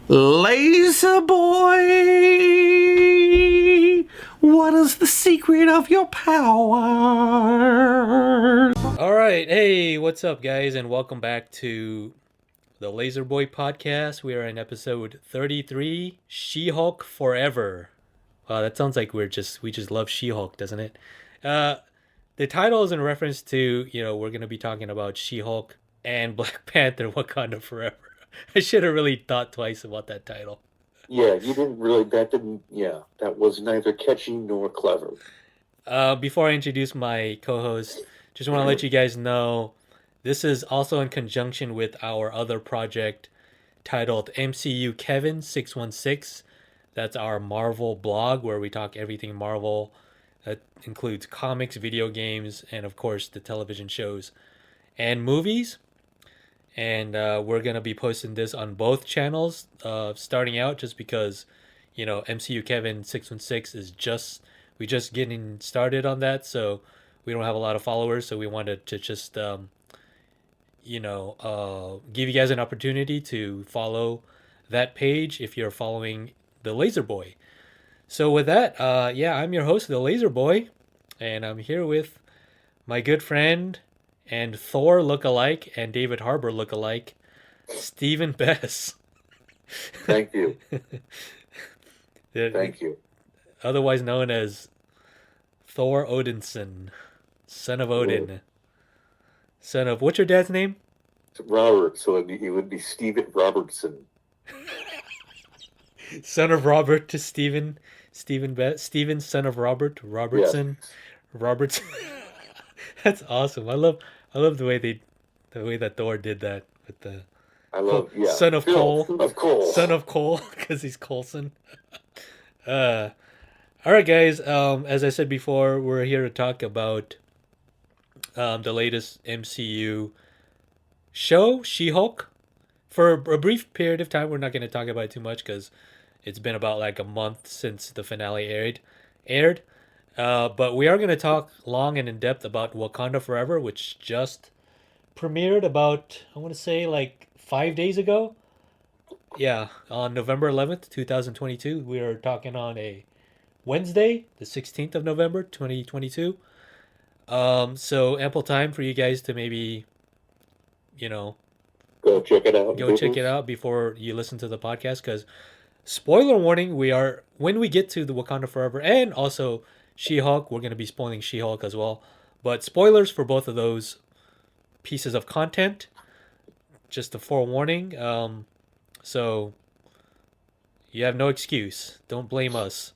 Lazerboy, what is the secret of your power? All right, hey, what's up, guys, and welcome back to the Lazerboy podcast. We are in episode 33, She-Hulk Forever. Wow, that sounds like we just love She-Hulk, doesn't it? Uh, the title is in reference to we're gonna be talking about She-Hulk and Black Panther, Wakanda Forever. I should have really thought twice about that title. Yeah, you didn't really, that was neither catchy nor clever. Before I introduce my co-host, just want to let you guys know this is also in conjunction with our other project titled MCU Kevin 616. That's our Marvel blog where we talk everything Marvel. That includes comics, video games, and of course the television shows and movies. And we're gonna be posting this on both channels, starting out just because, MCU Kevin 616 is we just getting started on that, so we don't have a lot of followers, so we wanted to just give you guys an opportunity to follow that page if you're following the Lazerboy. So with that, I'm your host, the Lazerboy, and I'm here with my good friend and Thor lookalike and David Harbour lookalike, Stephen Bess. Thank you. Thank you. Otherwise known as Thor Odinson, son of Odin. Ooh. Son of, what's your dad's name? Robert, so it would be Stephen Robertson. Son of Robert to Stephen Bess. Stephen, son of Robertson. Yes. Robertson. That's awesome. I love the way that Thor did that with the son of Cole. Of Cole. Son of Cole, because he's Coulson. All right, guys. As I said before, we're here to talk about the latest MCU show, She-Hulk. For a brief period of time, we're not going to talk about it too much because it's been about like a month since the finale aired. But we are going to talk long and in depth about Wakanda Forever, which just premiered about, I want to say, like 5 days ago. Yeah, on November 11th, 2022. We are talking on a Wednesday, the 16th of November, 2022. So ample time for you guys to maybe, go check it out. Check it out before you listen to the podcast. Because, spoiler warning, when we get to the Wakanda Forever and also She-Hulk, we're going to be spoiling She-Hulk as well. But spoilers for both of those pieces of content. Just a forewarning. So you have no excuse. Don't blame us.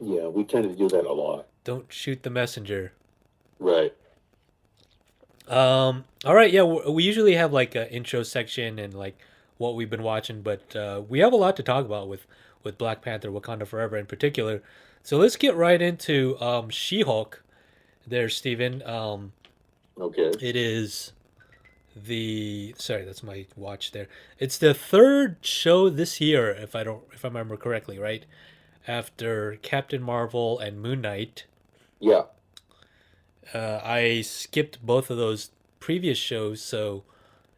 Yeah, we tend to do that a lot. Don't shoot the messenger. Right. All right. Yeah, we usually have like an intro section and like what we've been watching, but we have a lot to talk about with Black Panther, Wakanda Forever in particular. So let's get right into She-Hulk. There, Steven. Okay. It is sorry, that's my watch there. It's the third show this year, if I remember correctly, right? After Captain Marvel and Moon Knight. Yeah. I skipped both of those previous shows, so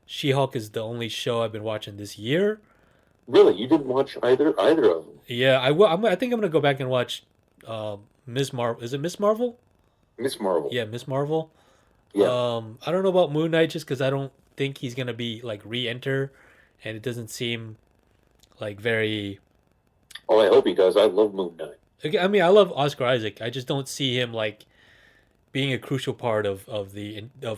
She-Hulk is the only show I've been watching this year. Really, you didn't watch either of them? Yeah, I will. I think I'm gonna go back and watch Miss Marvel. Is it Miss Marvel? Miss Marvel. Yeah, Miss Marvel. Yeah. I don't know about Moon Knight just because I don't think he's gonna be like re-enter, and it doesn't seem like very. Oh, I hope he does. I love Moon Knight. I mean, I love Oscar Isaac. I just don't see him like being a crucial part of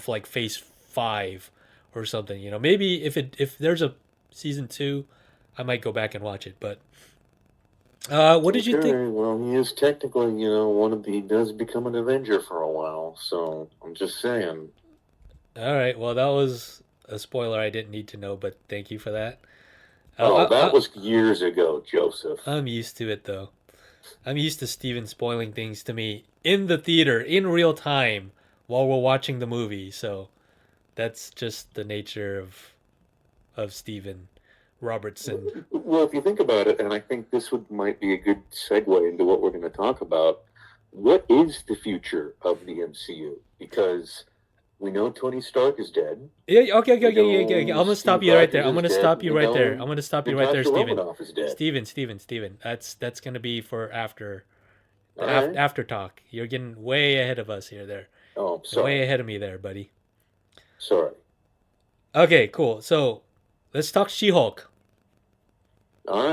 like Phase 5 or something. Maybe if there's a season 2, I might go back and watch it. But what did you think? Well, he is technically, he does become an Avenger for a while. So I'm just saying. All right. Well, that was a spoiler I didn't need to know, but thank you for that. That was years ago, Joseph. I'm used to it, though. I'm used to Steven spoiling things to me in the theater, in real time, while we're watching the movie. So that's just the nature of Steven Robertson. Well, if you think about it, and I think this might be a good segue into what we're going to talk about, what is the future of the MCU? Because We know Tony Stark is dead. Yeah, okay, okay, We okay, yeah, yeah, yeah. know I'm gonna stop Steve you right there. Rogers I'm is gonna dead. stop you We right there. know I'm gonna stop you right there, Natasha Steven. Romanoff is dead. Steven. That's gonna be for after All the right. after talk. You're getting way ahead of us here. There, Oh, I'm you're way sorry. ahead of me there, buddy. Sorry. Okay, cool. So let's talk She-Hulk. All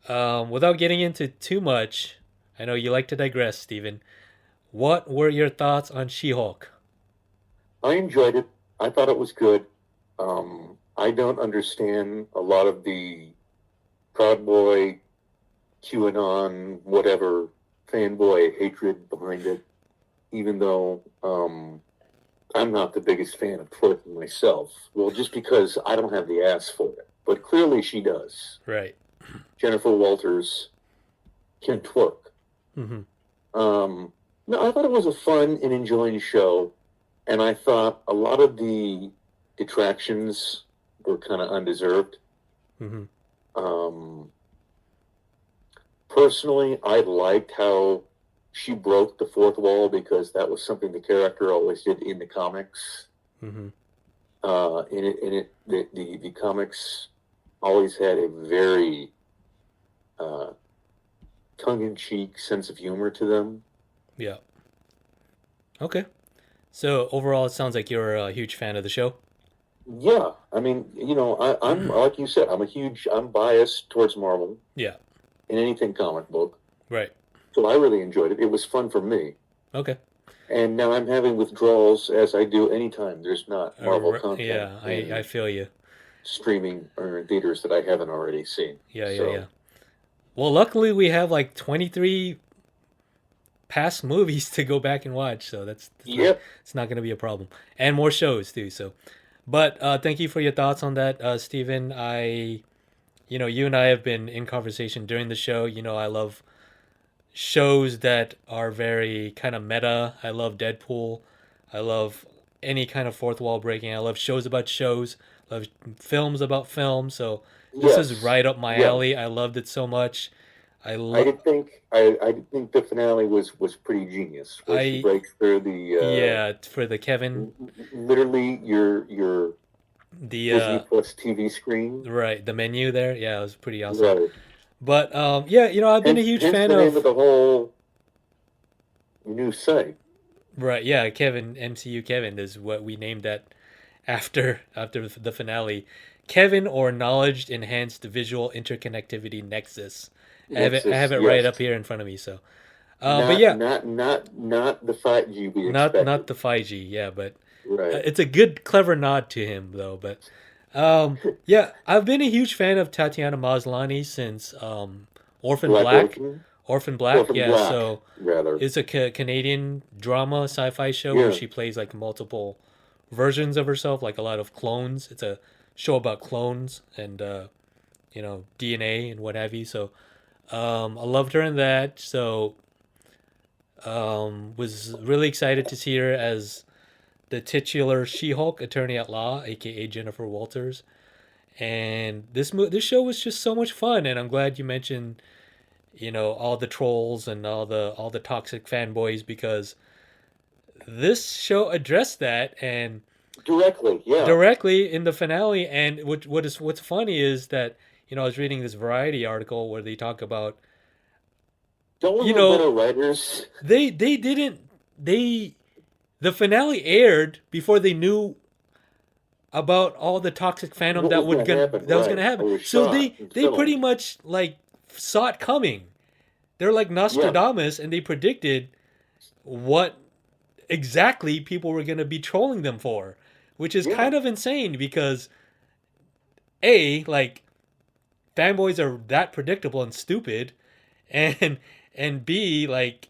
right. Without getting into too much, I know you like to digress, Steven. What were your thoughts on She-Hulk? I enjoyed it. I thought it was good. I don't understand a lot of the Proud Boy, QAnon, whatever fanboy hatred behind it, even though I'm not the biggest fan of twerking myself. Well, just because I don't have the ass for it. But clearly she does. Right. Jennifer Walters can twerk. Mm-hmm. No, I thought it was a fun and enjoying show. And I thought a lot of the detractions were kind of undeserved. Mm-hmm. Personally, I liked how she broke the fourth wall because that was something the character always did in the comics. Mm-hmm. The comics always had a very tongue-in-cheek sense of humor to them. Yeah. Okay. So overall, it sounds like you're a huge fan of the show. Yeah, I mean, I'm like you said, I'm biased towards Marvel Yeah. in anything comic book, Right. so I really enjoyed it. It was fun for me, Okay. and now I'm having withdrawals as I do anytime there's not Marvel content Yeah, I in feel you. streaming or in theaters that I haven't already seen. Yeah, yeah, So, yeah. Well, luckily we have like 23 past movies to go back and watch, so that's not, yep, it's not going to be a problem, and more shows too. So, but thank you for your thoughts on that, Stephen. You and I have been in conversation during the show. I love shows that are very kind of meta. I love Deadpool. I love any kind of fourth wall breaking. I love shows about shows. Love films about films. So this is yes, right up my yeah. alley. I loved it so much. I I love. did think I did think the finale was pretty genius, where she I breaks through the Yeah, for the Kevin, literally your the Disney Plus TV screen. right, the menu there. Yeah, it was pretty awesome. Right. But yeah, I've been a huge Hence fan the name of of. the whole new site. Right, yeah, Kevin, MCU Kevin is what we named that after the finale. Kevin, or Knowledge Enhanced Visual Interconnectivity Nexus. I have Nexus, it right up yes. here in front of me. So, but Not yeah, not not not the 5G we not expected. the 5G, yeah, but Right. it's a good, clever nod to him though. But yeah, I've been a huge fan of Tatiana Maslany since Orphan Black Black. Orphan? Orphan Black, Orphan yeah. Black, So rather. it's a Canadian drama sci-fi show where Yeah. she plays like multiple versions of herself, like a lot of clones. It's a show about clones and DNA and what have you. So I loved her in that. So was really excited to see her as the titular She-Hulk attorney at law, aka Jennifer Walters. And this show was just so much fun, and I'm glad you mentioned all the trolls and all the toxic fanboys, because this show addressed that and Directly, yeah. directly in the finale. And what's funny is that I was reading this Variety article where they talk about Don't we you have better know writers? they didn't they the finale aired before they knew about all the toxic fandom What was going to happen? that was Right. gonna happen. It was So shot and they pretty filmed. much like saw it coming. They're like Yeah. Nostradamus, and they predicted what exactly people were gonna be trolling them for, which is Yeah. kind of insane because A, like, fanboys are that predictable and stupid, and B, like,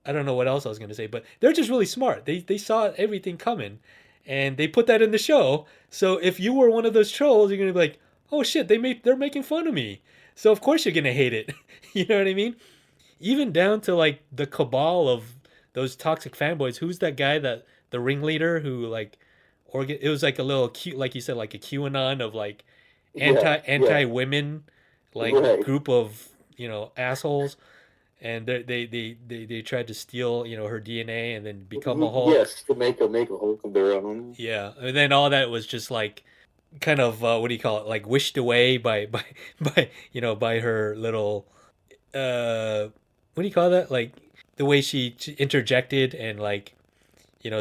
I don't know what else I was gonna say, but they're just really smart. They saw everything coming, and they put that in the show. So if you were one of those trolls, you're gonna be like, oh shit, they're making fun of me. So of course you're gonna hate it. You know what I mean? Even down to like the cabal of those toxic fanboys. Who's that guy, that the ringleader who like it was like a little cute, like you said, like a QAnon of like Yeah. anti women, like Right. group of assholes. and they tried to steal, her DNA and then become a Hulk. Yes, to make a Hulk of their own. Yeah, and then all that was just like kind of what do you call it? Like wished away by by her little what do you call that? Like the way she interjected and like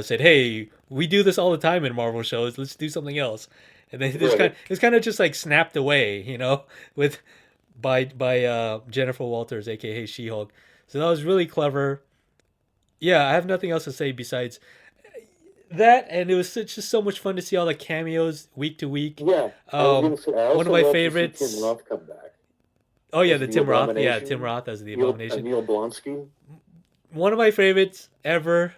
said, "Hey, we do this all the time in Marvel shows. Let's do something else." And then Right. it's kind of just like snapped away, with by Jennifer Walters, aka She-Hulk. So that was really clever. Yeah, I have nothing else to say besides that, and it was just so much fun to see all the cameos week to week. Yeah, I was gonna say I One of also my love to see Tim favorites. Roth come back Oh yeah, as the the Tim Roth. Yeah, Tim Abomination. Roth as the Abomination. Neil Blonsky. One of my favorites ever.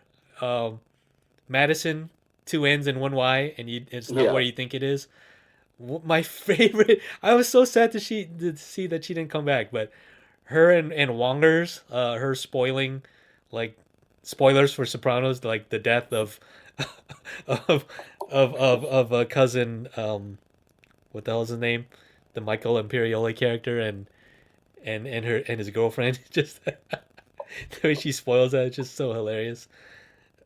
Madison, two N's and one Y, and it's not Yeah. where you think it is. My favorite. I was so sad to see that she didn't come back, but her and Wongers, her spoiling, like spoilers for Sopranos, like the death of of of a cousin. What the hell is his name? The Michael Imperioli character and her and his girlfriend. Just the way she spoils that, it's just so hilarious.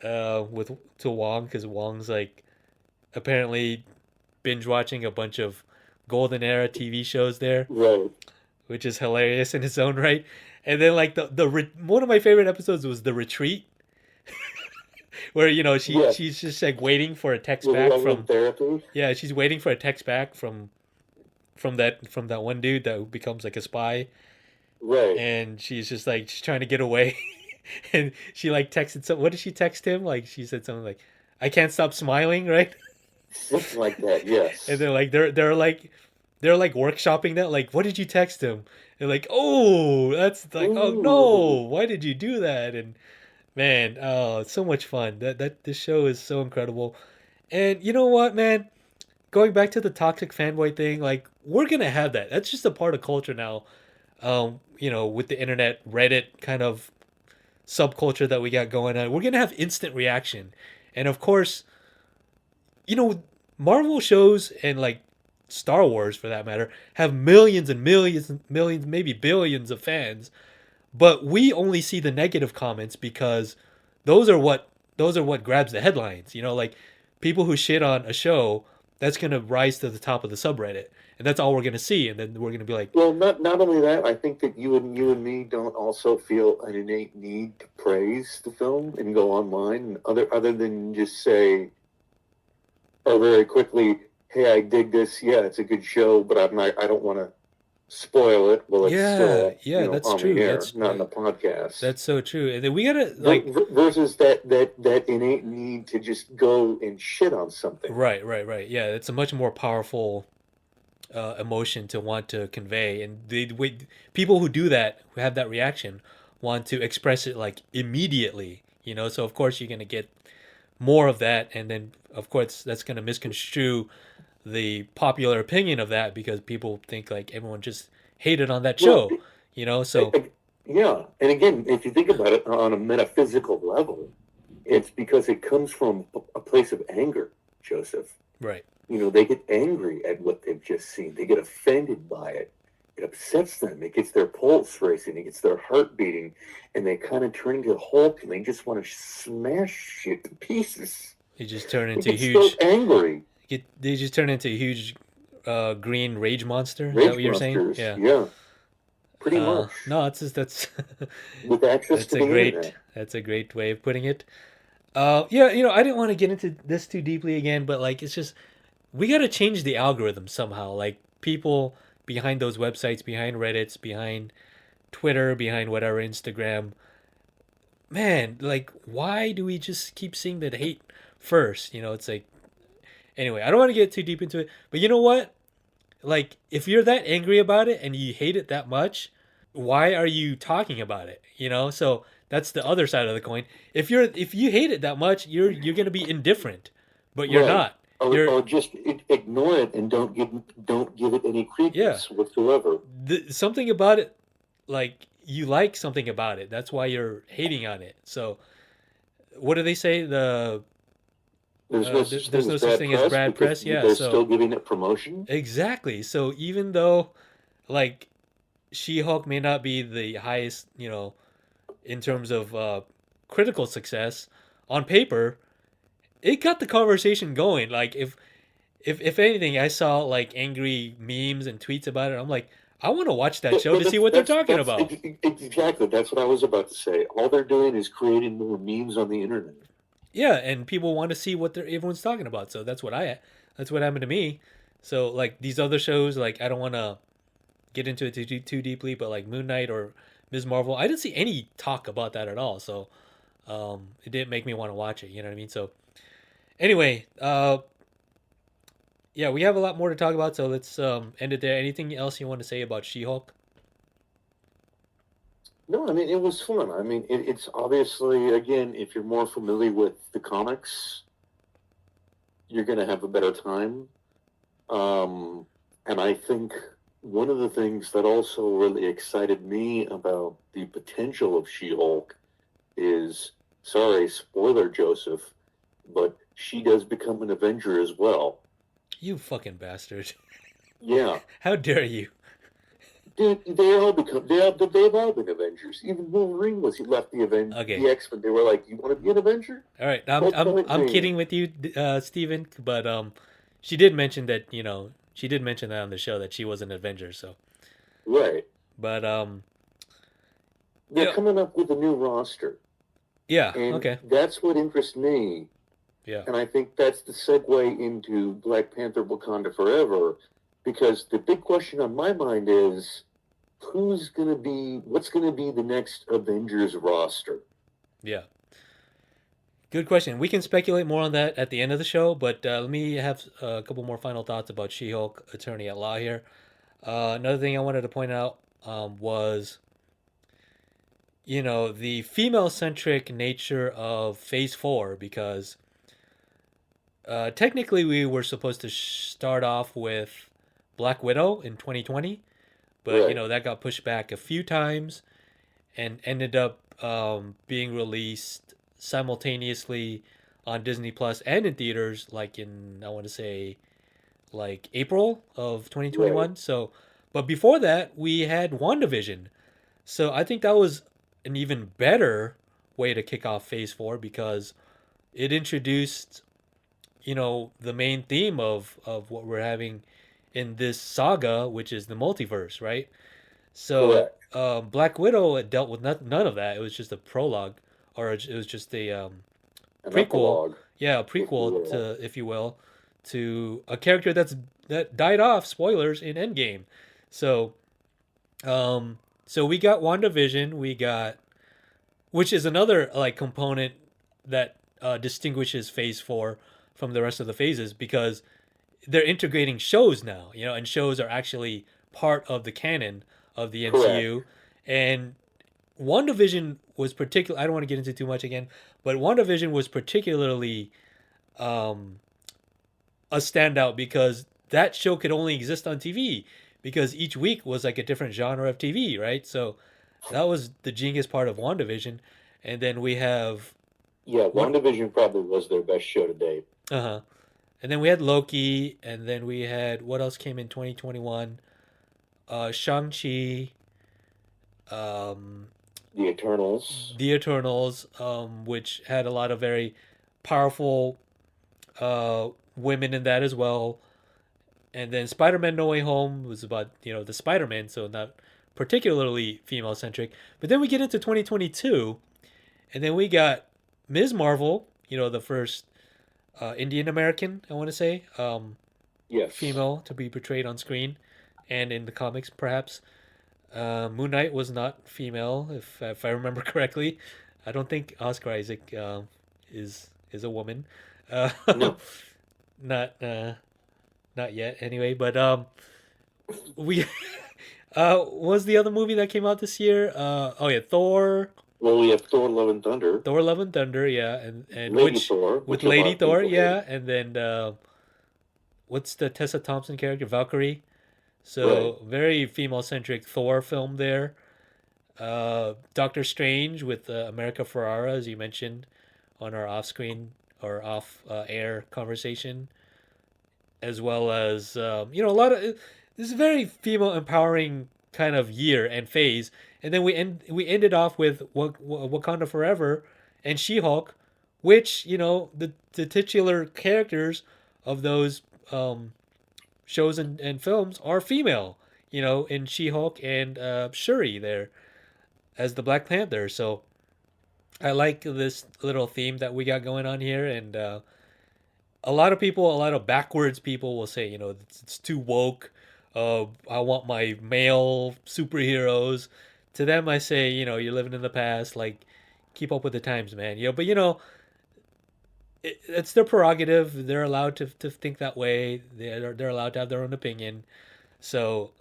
With to Wong because Wong's like apparently binge watching a bunch of golden era TV shows there, Right. which is hilarious in its own right. And then like one of my favorite episodes was the retreat, where Yes. she's just like waiting for a text With back Love from Therapy. yeah she's waiting for a text back from that one dude that becomes like a spy, Right. and she's just like she's trying to get away, and she like texted some. What did she text him? Like she said something like, "I can't stop smiling," right? Something like that. Yes. And they're like workshopping that. Like, what did you text him? And like, oh, that's like, oh Ooh. no, why did you do that? And man, oh, it's so much fun. That this show is so incredible. And you know what, man? Going back to the toxic fanboy thing, like we're gonna have that. That's just a part of culture now. With the internet, Reddit kind of subculture that we got going on, we're gonna have instant reaction. And of course, you know, Marvel shows and like Star Wars for that matter have millions and millions and millions, maybe billions of fans, but we only see the negative comments because those are what grabs the headlines. Like people who shit on a show, that's gonna rise to the top of the subreddit, and that's all we're gonna see, and then we're gonna be like, Well, not only that, I think that you and me don't also feel an innate need to praise the film and go online other than just say, or very quickly, "Hey, I dig this. Yeah, it's a good show, but I don't want to spoil it." Well, it's yeah, still yeah, that's on true. the air, not in the podcast. That's so true. And then we gotta like Versus that innate need to just go and shit on something. right. Yeah, it's a much more powerful emotion to want to convey, and people who do that, who have that reaction, want to express it like immediately. So of course you're gonna get more of that, and then of course that's gonna misconstrue the popular opinion of that because people think like everyone just hated on that Well, show. So yeah, and again, if you think about it on a metaphysical level, it's because it comes from a place of anger, Joseph. right. They get angry at what they've just seen. They get offended by it. It upsets them. It gets their pulse racing. It gets their heart beating, and they kind of turn into Hulk, and they just want to smash shit to pieces. You just turn They into get so huge. angry. They just turn into a huge green rage monster. Is that Rage what you're saying? monsters, Yeah. yeah, pretty much. No, that's With access that's to a the great internet. that's a great way of putting it. Yeah, I didn't want to get into this too deeply again, but like it's just we got to change the algorithm somehow. Like people behind those websites, behind Reddits, behind Twitter, behind whatever Instagram. Man, like why do we just keep seeing that hate first? It's like anyway, I don't want to get too deep into it, but you know what? Like if you're that angry about it and you hate it that much, why are you talking about it? So that's the other side of the coin. If you hate it that much, you're gonna be indifferent, but you're Right. not. You're Or just ignore it and don't give it any yeah. credence whatsoever. Something about it, like you like something about it. That's why you're hating on it. So what do they say? There's no such There's thing no as such bad thing as press bad because press. Yeah. they're So still giving it promotion. exactly. So even though like She-Hulk may not be the highest, in terms of critical success on paper, it got the conversation going. Like if anything, I saw like angry memes and tweets about it. I'm like, I want to watch that show to see what they're talking about. Exactly. That's what I was about to say. All they're doing is creating more memes on the internet. Yeah, and people want to see what everyone's talking about. So that's what happened to me. So like these other shows, like I don't want to get into it too deeply, but like Moon Knight or Ms. Marvel, I didn't see any talk about that at all. So it didn't make me want to watch it. You know what I mean? So anyway, yeah, we have a lot more to talk about. So let's end it there. Anything else you want to say about She-Hulk? No, I mean, it was fun. I mean, it's obviously, again, if you're more familiar with the comics, you're going to have a better time. And I think one of the things that also really excited me about the potential of She-Hulk is, sorry, spoiler, Joseph, but she does become an Avenger as well. You fucking bastard! Yeah. How dare you? Dude, they've all been Avengers. Even Wolverine was he left Okay. the X-Men. They were like, "You want to be an Avenger?" All right. I'm Me. kidding with you, Steven, but she did mention that she did mention that on the show that she was an Avenger. So, Right. but They're coming up with a new roster, yeah, and okay, that's what interests me. yeah, And I think that's the segue into Black Panther: Wakanda Forever, because the big question on my mind is, what's going to be the next Avengers roster? yeah. Good question. We can speculate more on that at the end of the show, but let me have a couple more final thoughts about She-Hulk, Attorney at Law here. Another thing I wanted to point out was, the female-centric nature of Phase 4, because technically we were supposed to start off with Black Widow in 2020, but, Right. that got pushed back a few times and ended up being released simultaneously on Disney Plus and in theaters, like in, I want to say, like April of Right. 2021. So, but before that, we had WandaVision. So I think that was an even better way to kick off Phase 4 because it introduced, the main theme of what we're having in this saga, which is the multiverse, right? So Correct. Black Widow dealt with none of that. It was just a prologue, or it was just a An prequel. epilogue, Yeah, a if you prequel will. to, if you will, to a character that died off. Spoilers in Endgame. So, so we got WandaVision. We got, which is another like component that distinguishes Phase 4 from the rest of the phases because they're integrating shows now, and shows are actually part of the canon of the Correct. MCU. And WandaVision was particular. I don't want to get into too much again, but WandaVision was particularly um, a standout because that show could only exist on TV because each week was like a different genre of TV, right? So that was the genius part of WandaVision. And then we have Yeah, what? WandaVision probably was their best show to date. Uh huh. And then we had Loki, and then we had what else came in 2021? Shang Chi, um, The Eternals. The Eternals, which had a lot of very powerful women in that as well. And then Spider-Man: No Way Home was about the Spider-Man, so not particularly female centric. But then we get into 2022, and then we got Ms. Marvel, the first Indian American, I want to say, Yes. female to be portrayed on screen and in the comics, perhaps. Moon Knight was not female, if I remember correctly. I don't think Oscar Isaac is a woman. Uh, No. not not yet, anyway. But we what was the other movie that came out this year? Oh yeah, Thor. Well, we have Thor: Love and Thunder, Thor: Love and Thunder, yeah, and Lady which Thor, with which a lot Lady of Thor, people hate. yeah, and then what's the Tessa Thompson character, Valkyrie? Right. So very female centric Thor film there. Doctor Strange with America Ferrara, as you mentioned on our off screen or off air conversation, as well as a lot of this is very female empowering kind of year and phase, and then we ended off with Wakanda Forever and She-Hulk, which the titular characters of those shows and films are female. In She-Hulk and Shuri there as the Black Panther. So I like this little theme that we got going on here, and a lot of people, a lot of backwards people will say, it's too woke. I want my male superheroes. To them, I say, you're living in the past. Like, keep up with the times, man. But it's their prerogative. They're allowed to think that way. They're allowed to have their own opinion. So,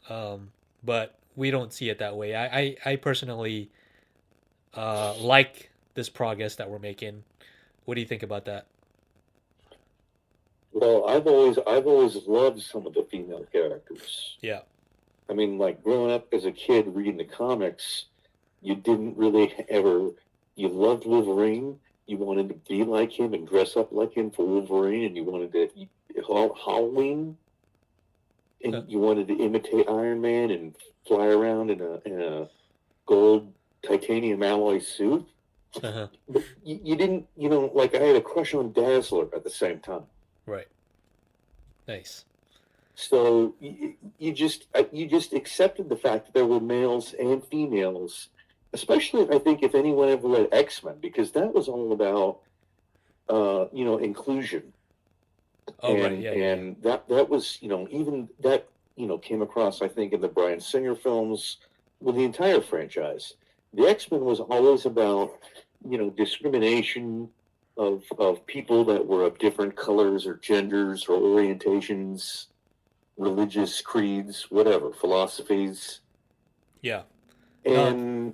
but we don't see it that way. I personally like this progress that we're making. What do you think about that? Well, I've always loved some of the female characters. Yeah. I mean, like growing up as a kid reading the comics, you didn't really ever. You loved Wolverine. You wanted to be like him and dress up like him for Wolverine, and you wanted to Halloween, Huh. and you wanted to imitate Iron Man and fly around in a gold titanium alloy suit. Uh-huh. But you didn't, like I had a crush on Dazzler at the same time. Right. Nice. So you just accepted the fact that there were males and females, especially I think if anyone ever read X-Men, because that was all about inclusion. Oh, right. and Yeah, yeah, yeah. and that was even that came across I think in the Bryan Singer films with the entire franchise. The X-Men was always about discrimination of people that were of different colors or genders or orientations, religious creeds, whatever, philosophies. Yeah. No. And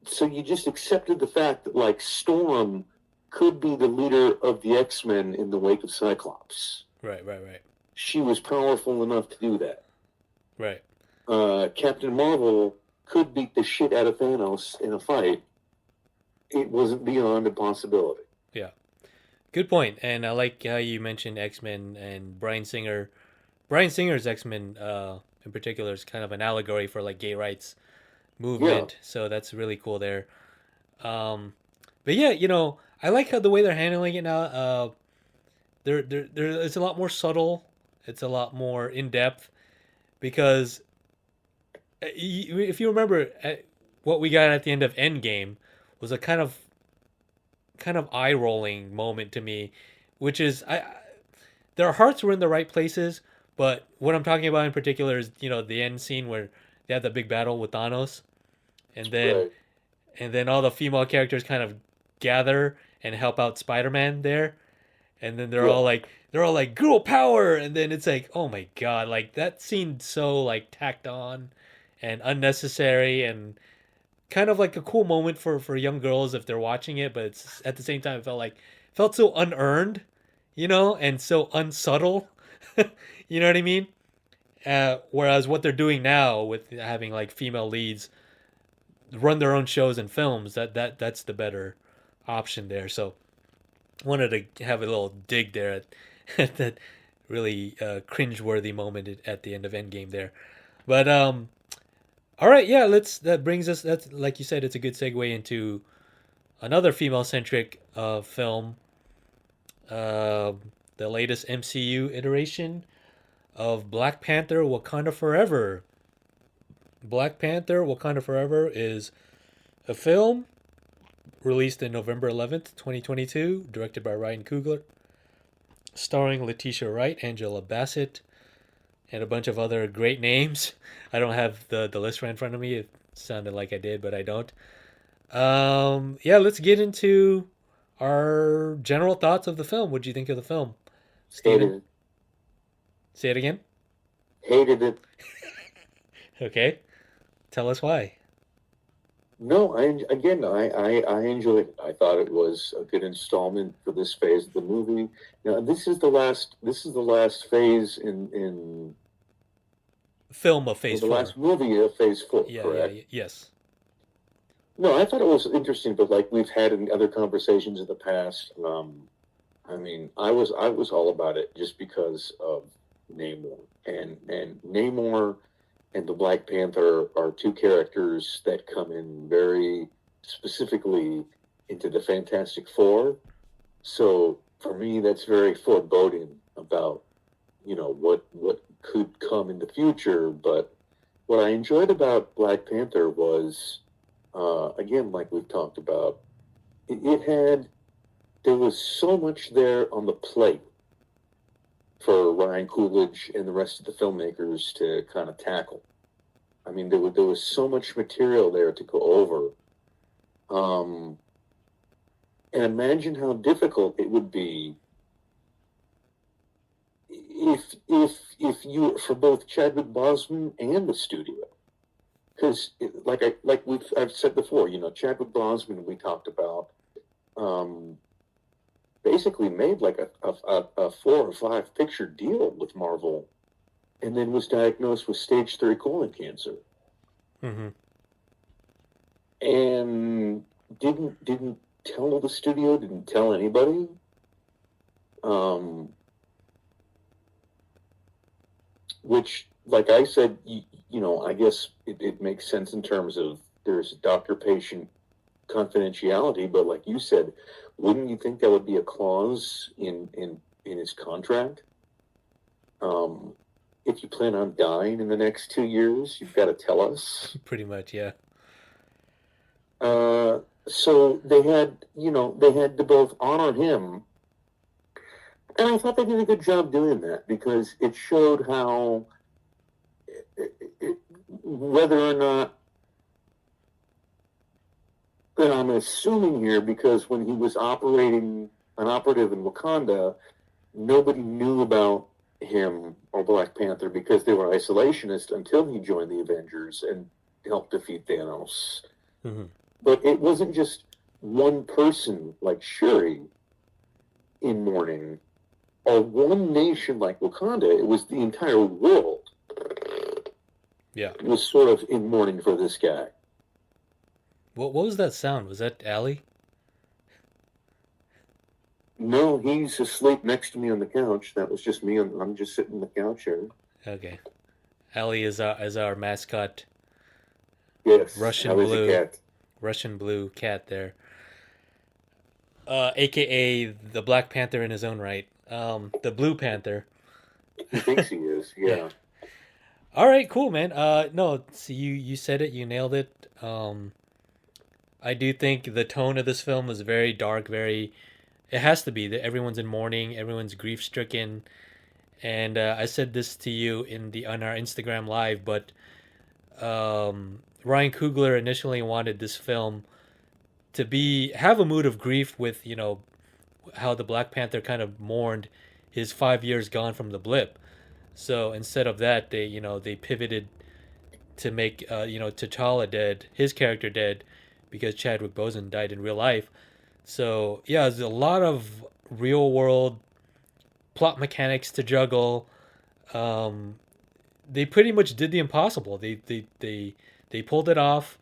so you just accepted the fact that like Storm could be the leader of the X-Men in the wake of Cyclops. Right, right, right. She was powerful enough to do that. Right. Captain Marvel could beat the shit out of Thanos in a fight. It wasn't beyond a possibility. Yeah. Good point. And I like how you mentioned X-Men and Bryan Singer. Bryan Singer's X-Men in particular is kind of an allegory for like gay rights Yeah. movement. So that's really cool there. Um but yeah, I like how the way they're handling it now. It's a lot more subtle. It's a lot more in depth because if you remember, what we got at the end of Endgame was a kind of eye rolling moment to me, which is their hearts were in the right places, but what I'm talking about in particular is the end scene where they had the big battle with Thanos, and then Right. all the female characters kind of gather and help out Spider-Man there, and then they're all Yeah. like girl power, and then it's like, oh my god, like that seemed so like tacked on and unnecessary, and kind of like a cool moment for young girls if they're watching it, but it's at the same time it felt so unearned, and so unsubtle. You know what I mean? Whereas what they're doing now with having like female leads run their own shows and films, that's the better option there. So wanted to have a little dig there at that really cringeworthy moment at the end of Endgame there. But all right, yeah, that brings us, that's like you said, it's a good segue into another female centric film, uh, the latest MCU iteration of Black Panther Wakanda Forever. Black Panther Wakanda Forever is a film released in November 11th, 2022, directed by Ryan Coogler, starring Letitia Wright, Angela Bassett, and a bunch of other great names. I don't have the list right in front of me. It sounded like I did, but I don't. Yeah, let's get into our general thoughts of the film. What do you think of the film, Hated Steven? it. Say it again. Hated it. Okay, tell us why. No, I enjoyed it. I thought it was a good installment for this phase of the movie. Now, this is the last phase in Film of well, Phase the Four. last movie of Phase 4, Yeah, yeah, correct? yeah, yes. No, I thought it was interesting, but like we've had in other conversations in the past, I mean, I was all about it just because of Namor and Namor and the Black Panther are two characters that come in very specifically into the Fantastic Four. So for me, that's very foreboding about, what could come in the future. But what I enjoyed about Black Panther was, again, like we've talked about, there was so much there on the plate for Ryan Coogler and the rest of the filmmakers to kind of tackle. I mean, there was so much material there to go over. Um, and imagine how difficult it would be if you, for both Chadwick Boseman and the studio, because I've said before, Chadwick Boseman we talked about, um, basically made like a 4 or 5 picture deal with Marvel, and then was diagnosed with stage 3 colon cancer, Mm-hmm. and didn't tell the studio, didn't tell anybody. Which, like I said, I guess it makes sense in terms of there's doctor-patient confidentiality, but like you said, wouldn't you think that would be a clause in his contract? If you plan on dying in the next 2 years, you've got to tell us. Pretty much, yeah. So they had to both honor him, and I thought they did a good job doing that because it showed how, whether or not, and I'm assuming here because when he was operating an operative in Wakanda, nobody knew about him or Black Panther because they were isolationist until he joined the Avengers and helped defeat Thanos. Mm-hmm. But it wasn't just one person like Shuri in mourning, or one nation like Wakanda. It was the entire world. Yeah. It was sort of in mourning for this guy. What was that sound? Was that Allie? No, he's asleep next to me on the couch. That was just me. I'm just sitting on the couch here. Okay. Allie is our mascot. Yes. Russian how is blue. the cat? Russian blue cat there. AKA the Black Panther in his own right. The Blue Panther. He thinks he is. Yeah. All right, cool, man. No, see, you said it, you nailed it. I do think the tone of this film is very dark, very. It has to be that everyone's in mourning, everyone's grief stricken, and I said this to you on our Instagram live, but Ryan Coogler initially wanted this film to have a mood of grief with how the Black Panther kind of mourned his 5 years gone from the blip. So instead of that, they pivoted to make T'Challa dead, his character dead, because Chadwick Boseman died in real life. So yeah, there's a lot of real world plot mechanics to juggle. They pretty much did the impossible. They pulled it off.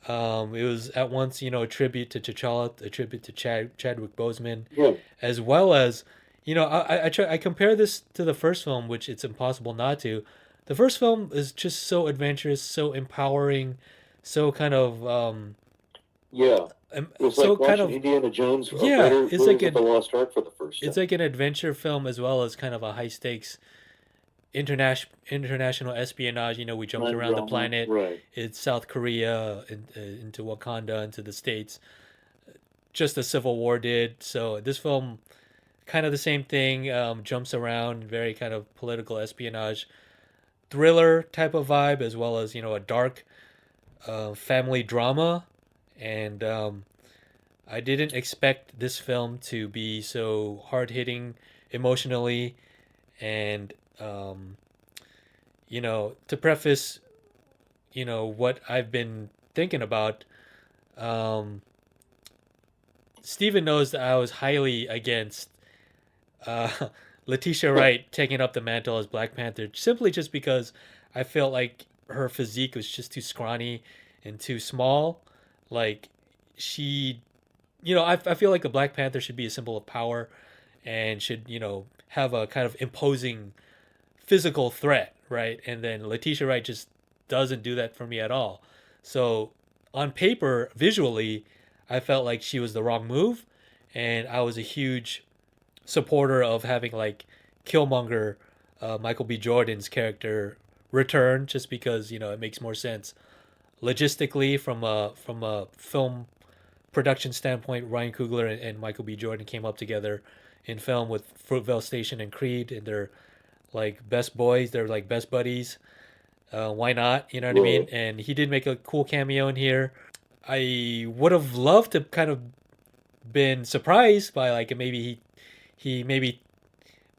It was at once, a tribute to T'Challa, a tribute to Chadwick Boseman, Yeah. as well as, I compare this to the first film, which it's impossible not to. The first film is just so adventurous, so empowering, so kind of Yeah. It was so like kind watching of Indiana Jones or yeah. It's like Raiders of the Lost Ark for the first time. it's like an adventure film as well as kind of a high stakes international espionage. We jumped Crime around the drama. planet. Right. It's South Korea, into Wakanda, into the States, just as Civil War did. So this film, kind of the same thing, jumps around, very kind of political espionage, thriller type of vibe, as well as a dark family drama. And I didn't expect this film to be so hard hitting emotionally, and to preface, what I've been thinking about. Steven knows that I was highly against uh, Letitia Wright taking up the mantle as Black Panther, simply just because I felt like her physique was just too scrawny and too small. Like, she, I feel like the Black Panther should be a symbol of power and should, have a kind of imposing physical threat, right? And then Letitia Wright just doesn't do that for me at all. So on paper, visually, I felt like she was the wrong move, and I was a huge supporter of having like Killmonger, Michael B. Jordan's character return, just because it makes more sense logistically from a film production standpoint. Ryan Coogler and Michael B. Jordan came up together in film with Fruitvale Station and Creed, and they're like best boys. They're like best buddies. Why not? You know what I mean? Right. And he did make a cool cameo in here. I would have loved to kind of been surprised by like maybe he maybe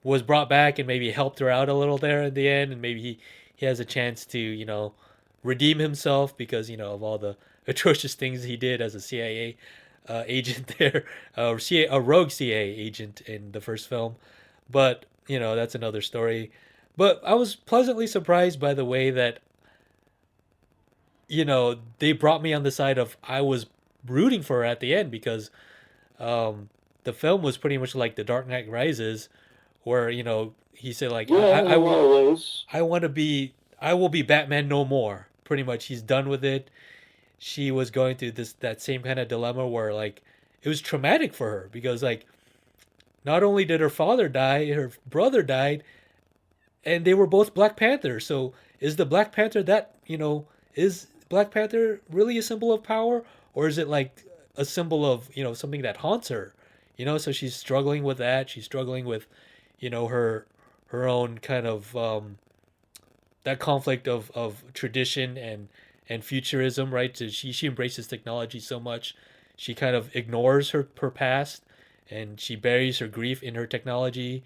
was brought back and maybe helped her out a little there in the end, and maybe he has a chance to redeem himself because of all the atrocious things he did as a CIA agent there, or a rogue CIA agent in the first film. But that's another story. But I was pleasantly surprised by the way that they brought me on the side of I was rooting for her at the end, because um, the film was pretty much like The Dark Knight Rises, where he said like Yeah, in a lot of ways. I want to be I will be Batman no more. Pretty much, he's done with it. She was going through that same kind of dilemma where like it was traumatic for her, because like not only did her father die, her brother died, and they were both Black Panther. So is the Black Panther that is Black Panther really a symbol of power, or is it like a symbol of something that haunts her? So she's struggling with that. She's struggling with her own kind of that conflict of tradition and futurism, right? So she embraces technology so much, she kind of ignores her past, and she buries her grief in her technology.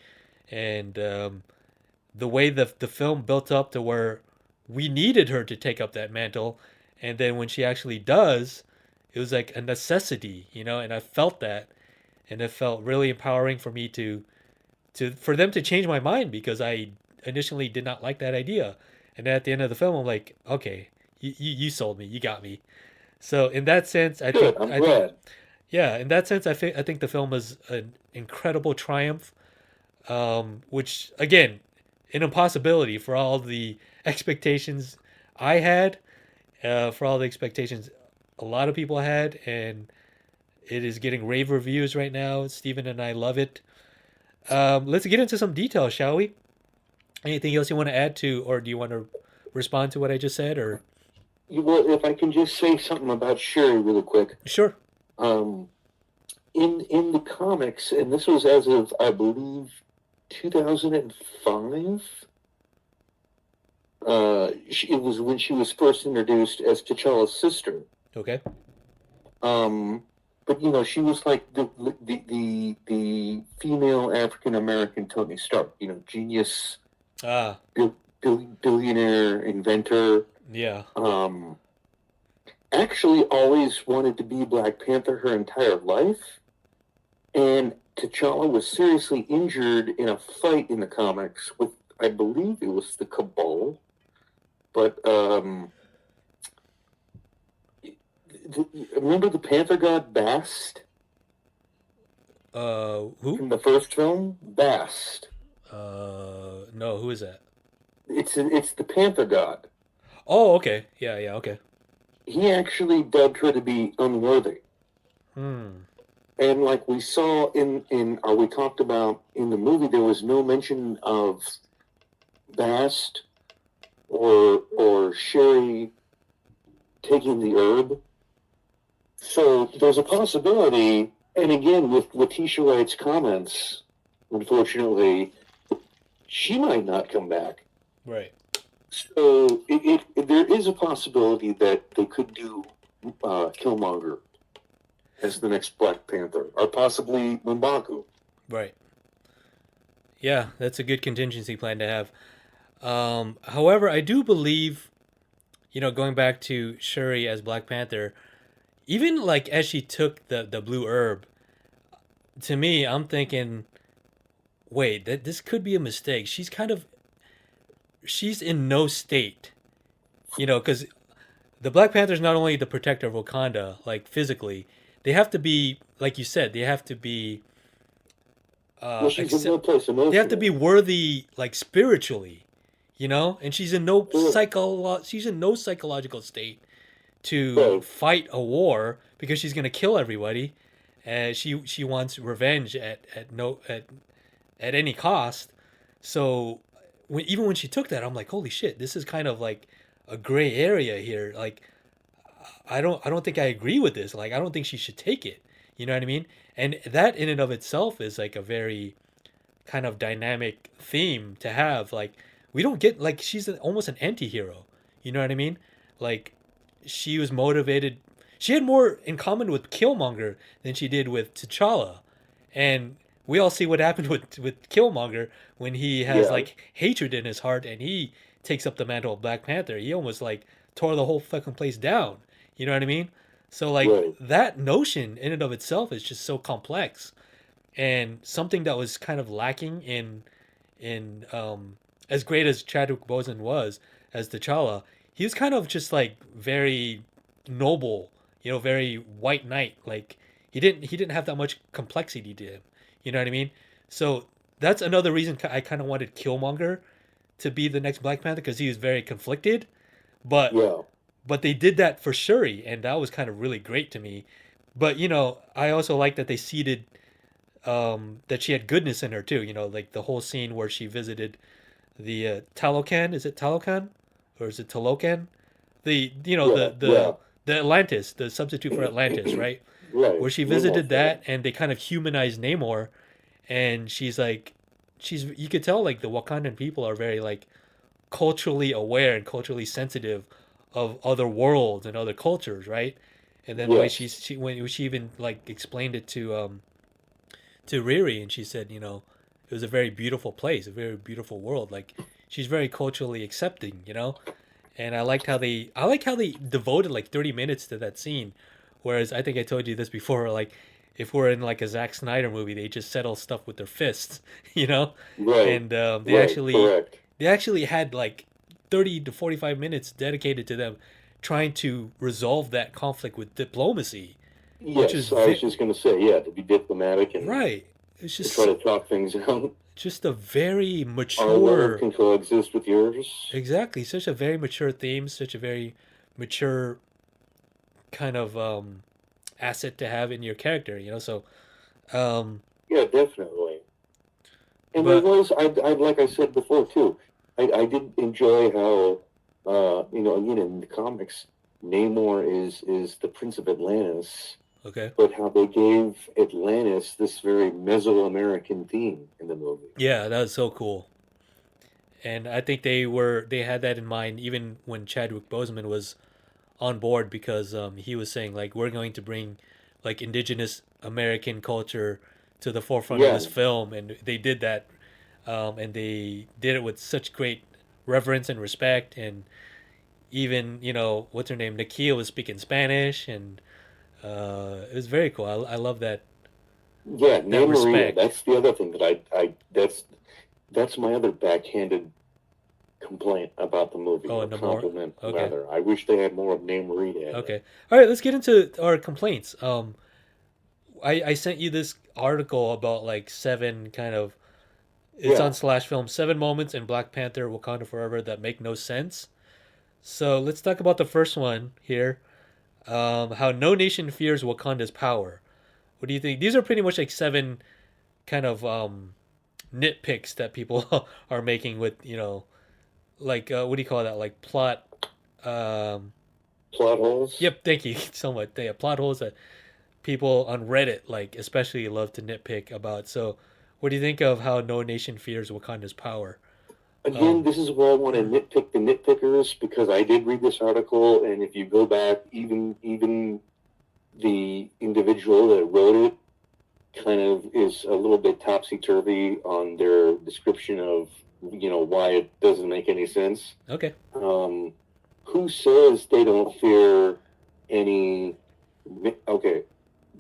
And the way the film built up to where we needed her to take up that mantle, and then when she actually does, it was like a necessity, and I felt that, and it felt really empowering for me to for them to change my mind, because I initially did not like that idea, and at the end of the film, I'm like, okay, you sold me, you got me. So in that sense, Good. I'm I think glad. yeah, in that sense, I think the film is an incredible triumph, which again, an impossibility for all the expectations I had, for all the expectations a lot of people had, and it is getting rave reviews right now. Steven and I love it. Let's get into some details, shall we? Anything else you want to add to, or do you want to respond to what I just said, or? Well, if I can just say something about Sherry really quick. Sure. Um, in the comics, and this was as of, I believe, 2005. It was when she was first introduced as T'Challa's sister. Okay. But she was like the female African American Tony Stark. Genius, Ah, billionaire, inventor. yeah. Actually, always wanted to be Black Panther her entire life, and T'Challa was seriously injured in a fight in the comics with, I believe it was the Cabal, but remember the Panther god Bast Who? from the first film? Bast. No, who is that? It's the Panther god. Oh, okay. Yeah, yeah, okay. He actually dubbed her to be unworthy. Hmm. And like we saw or we talked about in the movie, there was no mention of Bast or Sherry taking the herb. So there's a possibility, and again, with Letitia Wright's comments, unfortunately, she might not come back. Right. So there is a possibility that they could do Killmonger as the next Black Panther, or possibly M'Baku. Right. Yeah, that's a good contingency plan to have. However, I do believe, going back to Shuri as Black Panther, even like as she took the blue herb, to me, I'm thinking, wait, that this could be a mistake. She's in no state, because the Black Panther is not only the protector of Wakanda, like physically, they have to be, like you said, they have to be, Well, she's in no place they have to be emotionally. worthy, like spiritually, and she's in no psychological state to Right. fight a war because she's gonna kill everybody, and she wants revenge at any cost. So even when she took that, I'm like, holy shit, this is kind of like a gray area here. Like, I don't think I agree with this. Like, I don't think she should take it. You know what I mean? And that in and of itself is like a very kind of dynamic theme to have. Like, we don't get like almost an anti-hero. You know what I mean? Like, she was motivated. She had more in common with Killmonger than she did with T'Challa, and we all see what happened with Killmonger when he has Yeah. like hatred in his heart and he takes up the mantle of Black Panther. He almost like tore the whole fucking place down. You know what I mean? So like Right. that notion in and of itself is just so complex and something that was kind of lacking in as great as Chadwick Boseman was as T'Challa, he was kind of just like very noble, very white knight. Like he didn't have that much complexity to him. You know what I mean? So that's another reason I kind of wanted Killmonger to be the next Black Panther because he was very conflicted, but Yeah. but they did that for Shuri, and that was kind of really great to me. But I also like that they seeded that she had goodness in her too. Like the whole scene where she visited the Talocan. Is it Talocan or is it Talocan? The you know Yeah. Yeah. the Atlantis, the substitute for Atlantis, right? Right. Where she Nemo visited thing. that and they kind of humanized Namor, and you could tell like the Wakandan people are very like culturally aware and culturally sensitive of other worlds and other cultures, right? And then the way Yes. when she even like explained it to Riri, and she said, it was a very beautiful place, a very beautiful world. Like she's very culturally accepting. And I like how they devoted like 30 minutes to that scene, whereas I think I told you this before, like if we're in like a Zack Snyder movie, they just settle stuff with their fists, you know, Right. and they Right. actually Correct. they actually had like 30 to 45 minutes dedicated to them trying to resolve that conflict with diplomacy, which is Yes. I was just going to say, yeah, to be diplomatic and right. It's to try just to talk things out. just a very Our love mature, can coexist with yours. exactly, such a very mature theme, such a very mature kind of asset to have in your character. So um Yeah, definitely. And there but was, like I said before too, I did enjoy how, again in the comics, Namor is the Prince of Atlantis, okay. but how they gave Atlantis this very Mesoamerican theme in the movie. Yeah, that was so cool. And I think they had that in mind even when Chadwick Boseman was on board because he was saying like we're going to bring like indigenous American culture to the forefront of Yeah, this film, and they did that, and they did it with such great reverence and respect, and even what's her name, Nakia was speaking Spanish, and it was very cool. I love yeah, that Name Maria. respect. That's the other thing that that's my other backhanded complaint about the movie, Oh, or and no more. compliment Okay, rather. I wish they had more of Name Maria in it. okay, all right. Let's get into our complaints. I sent you this article about like seven kind of it's Yeah, on Slash Film, 7 moments in Black Panther Wakanda Forever that make no sense. So let's talk about the first one here. How no nation fears Wakanda's power. What do you think? These are pretty much like seven kind of nitpicks that people are making with like what do you call that? Like plot. Um, plot holes. yep, thank you so much. Yeah, plot holes that people on Reddit like especially love to nitpick about. So, what do you think of how no nation fears Wakanda's power? Again, Um, this is where I want to nitpick the nitpickers because I did read this article, and if you go back, even the individual that wrote it kind of is a little bit topsy turvy on their description of why it doesn't make any sense. okay. Um, who says they don't fear any? Okay,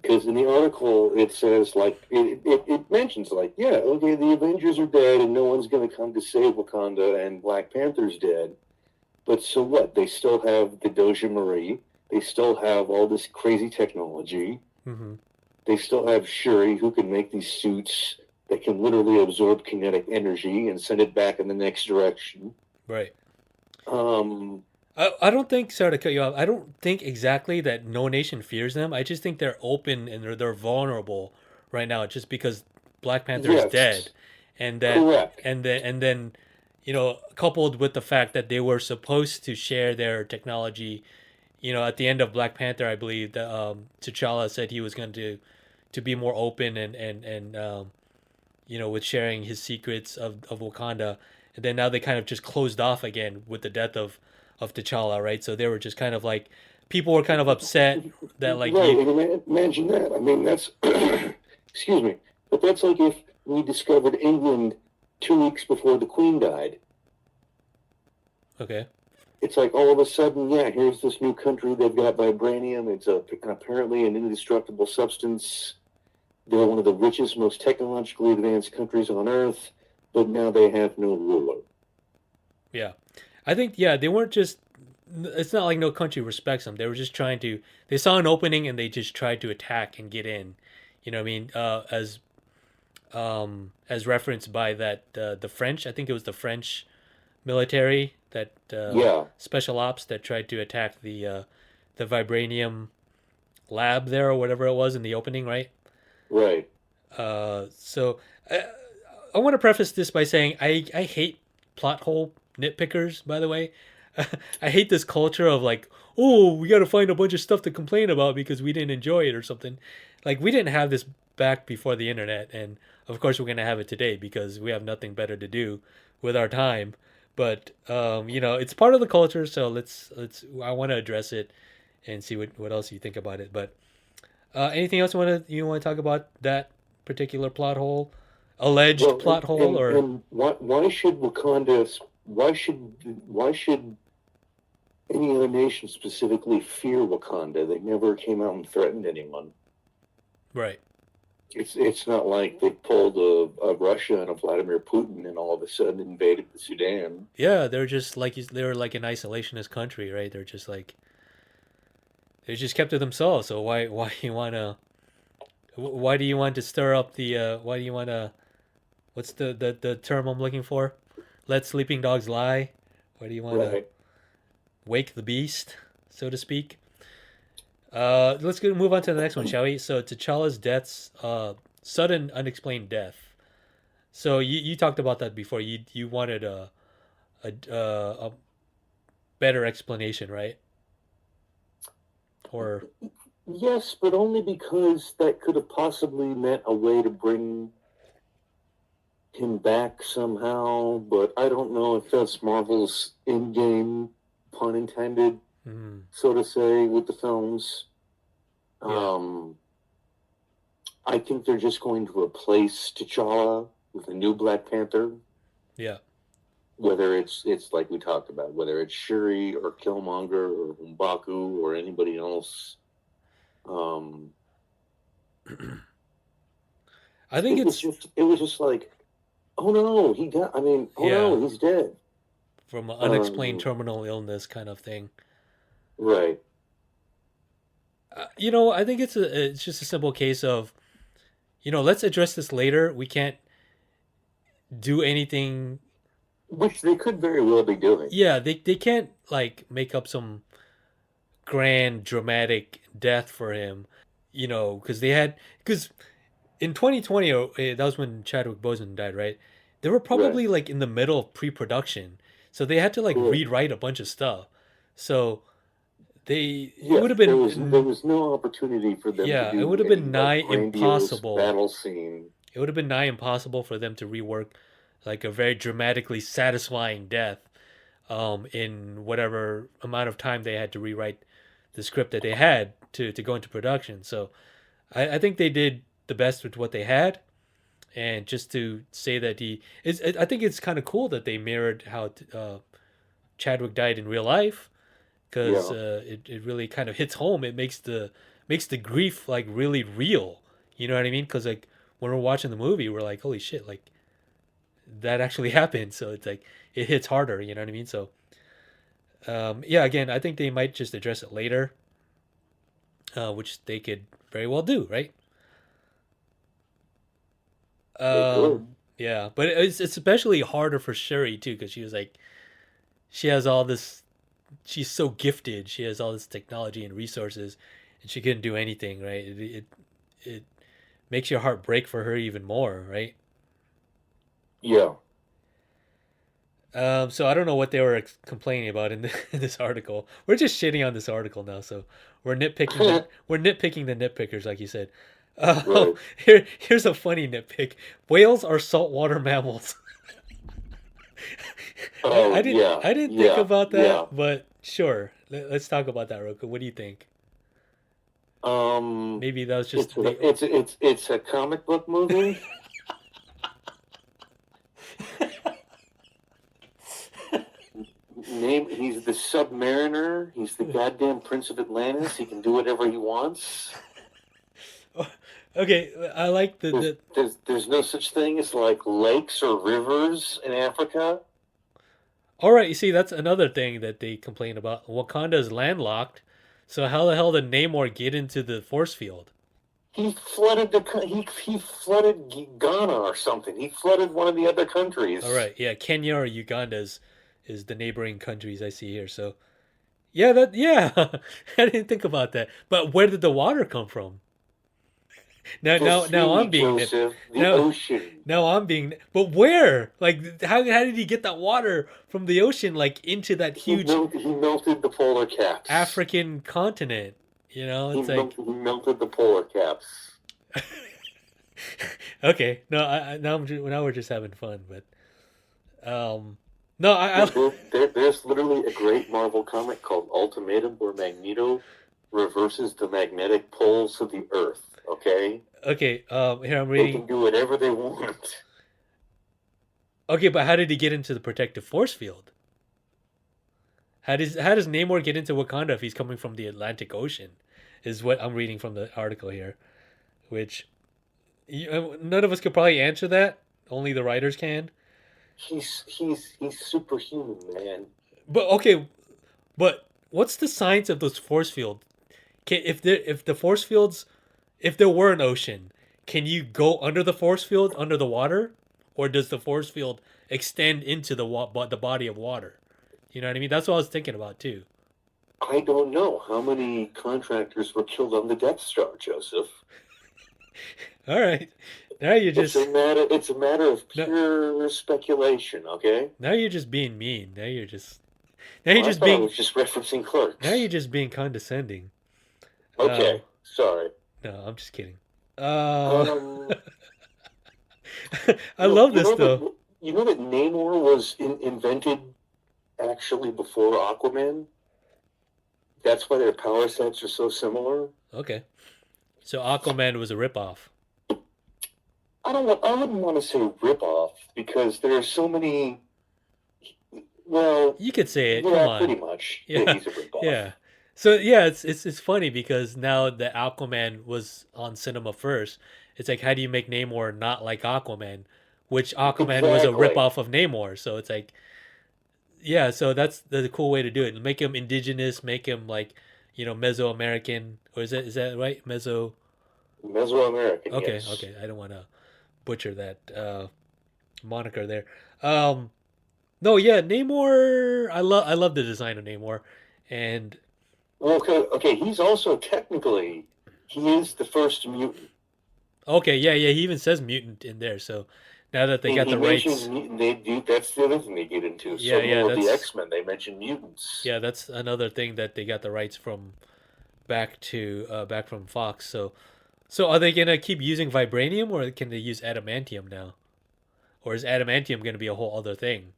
because in the article it says like it mentions like, yeah, okay, the Avengers are dead and no one's going to come to save Wakanda and Black Panther's dead, but so what? They still have the Doja Marie, they still have all this crazy technology, Mm-hmm. they still have Shuri who can make these suits that can literally absorb kinetic energy and send it back in the next direction. Right. Um, I don't think, sorry to cut you off, I don't think exactly that no nation fears them. I just think they're open and they're vulnerable right now just because Black Panther is dead. yes, And that, correct. and then, coupled with the fact that they were supposed to share their technology, at the end of Black Panther, I believe that T'Challa said he was going to be more open and with sharing his secrets of Wakanda. And then now they kind of just closed off again with the death of T'Challa, right? So they were just kind of like, people were kind of upset that like Right, you, and imagine that. I mean, that's, excuse me, but that's like if we discovered England 2 weeks before the Queen died. okay, It's like all of a sudden, yeah, here's this new country. They've got vibranium. It's apparently an indestructible substance. They're one of the richest, most technologically advanced countries on Earth, but now they have no ruler. yeah, I think yeah they weren't just. It's not like no country respects them. They were just trying to. They saw an opening and they just tried to attack and get in. You know what I mean? As referenced by that the French. I think it was the French military that Yeah, special ops that tried to attack the vibranium lab there or whatever it was in the opening, right? right. So I want to preface this by saying I hate plot hole nitpickers. By the way, I hate this culture of like, oh, we got to find a bunch of stuff to complain about because we didn't enjoy it or something. Like we didn't have this back before the internet, and of course we're gonna have it today because we have nothing better to do with our time. But it's part of the culture, so let's. I want to address it and see what else you think about it. But anything else you want to talk about that particular plot hole, alleged Well, plot hole, or and why should Wakanda? Why should any other nation specifically fear Wakanda? They never came out and threatened anyone. right? It's not like they pulled a Russia and a Vladimir Putin and all of a sudden invaded the Sudan. Yeah, they're just like they're like an isolationist country, right? They're just like they just kept to themselves. So why do you want to stir up the why do you want to what's the term I'm looking for? Let sleeping dogs lie. Why do you want to Right. wake the beast, so to speak? Let's go move on to the next one, shall we? So T'Challa's death's sudden unexplained death. So you talked about that before. You wanted a better explanation, right? Or Yes, but only because that could have possibly meant a way to bring him back somehow. But I don't know if that's Marvel's in-game, pun intended, mm, so to say, with the films. yeah, Um, I think they're just going to replace T'Challa with a new Black Panther. yeah. Whether it's like we talked about, whether it's Shuri or Killmonger or M'Baku or anybody else. Um, I think it's it was just like, oh no, he got. I mean, oh yeah no, he's dead. from an unexplained Um, terminal illness kind of thing. right. I think it's just a simple case of let's address this later. We can't do anything. Which they could very well be doing. Yeah, they can't like make up some grand dramatic death for him, because in 2020 that was when Chadwick Boseman died, right? They were Right. probably like in the middle of pre-production, so they had to like Correct. rewrite a bunch of stuff. So it would Yes, have there been was no opportunity for them to yeah, it would do have any been like nigh grandiose impossible. battle scene. It would have been nigh impossible for them to rework like a very dramatically satisfying death in whatever amount of time they had to rewrite the script that they had to go into production. So I think they did the best with what they had. And just to say that I think it's kind of cool that they mirrored how Chadwick died in real life because Yeah. it really kind of hits home. It makes the grief like really real. You know what I mean? Because like when we're watching the movie, we're like, holy shit, like that actually happened. So it's like it hits harder. You know what I mean? So yeah, again, I think they might just address it later, which they could very well do, right? They could. Yeah, but it's especially harder for Shuri too because she was like she has all this. She's so gifted. She has all this technology and resources, and she couldn't do anything. Right? It makes your heart break for her even more. Right? Yeah. So I don't know what they were complaining about in this article. We're just shitting on this article now, so we're nitpicking the nitpickers, like you said. Right. Here's a funny nitpick: whales are saltwater mammals. Oh I yeah, didn't think yeah, about yeah. that, but sure. Let's talk about that real quick. What do you think? Um, Maybe that was it's just a, they. it's a comic book movie. He's the Submariner. He's the goddamn Prince of Atlantis. He can do whatever he wants. Okay, I like There's no such thing as like lakes or rivers in Africa. All right, you see, that's another thing that they complain about. Wakanda is landlocked, so how the hell did Namor get into the force field? He flooded Ghana or something. He flooded one of the other All countries. right, yeah, Kenya or Uganda is the neighboring countries I see here. So yeah, I didn't think about that. But where did the water come from? The Now sea, I'm being Joseph. The now ocean. now I'm being. But where? Like how did he get that water from the ocean like into that huge He melted the polar caps. African continent? You know, it's like He melted the polar caps. okay. No, now we're just having fun, but no, There's literally a great Marvel comic called Ultimatum where Magneto reverses the magnetic poles of the Earth. Okay, okay. Here I'm they reading. can do whatever they want. Okay, but how did he get into the protective force field? How does Namor get into Wakanda if he's coming from the Atlantic Ocean? Is what I'm reading from the article here, which none of us could probably answer that. Only the writers can. He's superhuman, man. But okay, but what's the science of those force fields? If the force fields, if there were an ocean, can you go under the force field under the water, or does the force field extend into the body of water? You know what I mean? That's what I was thinking about too. I don't know how many contractors were killed on the Death Star, Joseph. All right, now you're just It's a matter of no, pure speculation. Okay. now you're just being mean. Well, I thought I was just referencing now you're Clerks. just being condescending. Okay, sorry. No, I'm just kidding. Uh, Um, I love this though. you know that Namor was invented actually before Aquaman. That's why their power sets are so similar. Okay, so Aquaman was a ripoff. I wouldn't want to say rip off because there are so many. Well, You could say it. Come yeah, on. pretty much. Yeah, Yeah, he's a rip off. yeah. So yeah, it's funny because now that Aquaman was on cinema first, it's like how do you make Namor not like Aquaman, which Aquaman was a Exactly. ripoff of Namor. So it's like yeah, so that's the cool way to do it. Make him indigenous, make him like Mesoamerican, or is that right? Mesoamerican, Okay, yes. okay. I don't want to butcher that moniker there. Um, no, yeah, Namor. I love the design of Namor, and Okay. He's also technically he is the first mutant. okay, yeah, yeah. He even says mutant in there. So now that they got He the mentions rights, mutant. They do. That's the other thing they get into. yeah, So yeah, more of the that's X Men. They mention mutants. yeah, that's another thing that they got the rights from back from Fox. So are they gonna keep using vibranium, or can they use adamantium now, or is adamantium gonna be a whole other thing?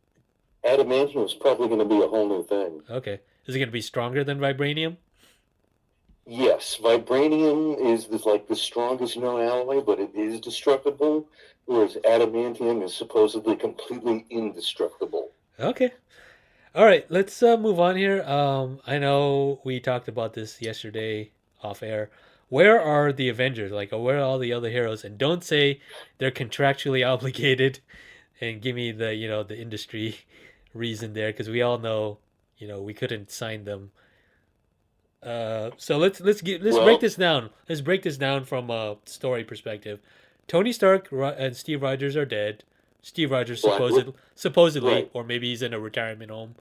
Adamantium is probably going to be a whole new thing. Okay, is it gonna be stronger than vibranium? Yes, vibranium is like the strongest known alloy, but it is destructible, whereas adamantium is supposedly completely indestructible. Okay. All right, let's move on here. I know we talked about this yesterday off air. Where are the Avengers? Like, where are all the other heroes? And don't say they're contractually obligated, and give me the industry reason there, because we all know, we couldn't sign them. So let's break Well, this down. Let's break this down from a story perspective. Tony Stark and Steve Rogers are dead. Steve Rogers Black, supposedly, right. or maybe he's in a retirement home.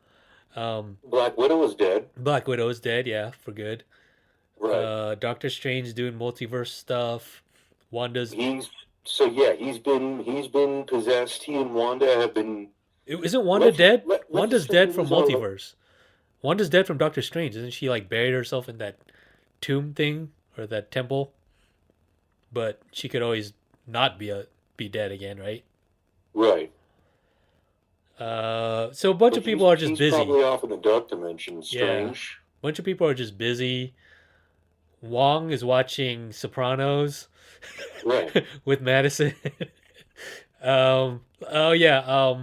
Black Widow is dead. Black Widow is dead, yeah, for good. Right. Doctor Strange doing multiverse stuff. Wanda's He's been possessed. He and Wanda have been. isn't Wanda Let's dead? let's Wanda's assume dead from these are. multiverse. Wanda's dead from Doctor Strange. Isn't she like buried herself in that tomb thing or that temple? But she could always not be dead again, right? Right. So a bunch But of people are just he's busy. probably off in the dark dimension. Yeah, Strange. a bunch of people are just busy. Wong is watching Sopranos Right. with Madison. Oh yeah.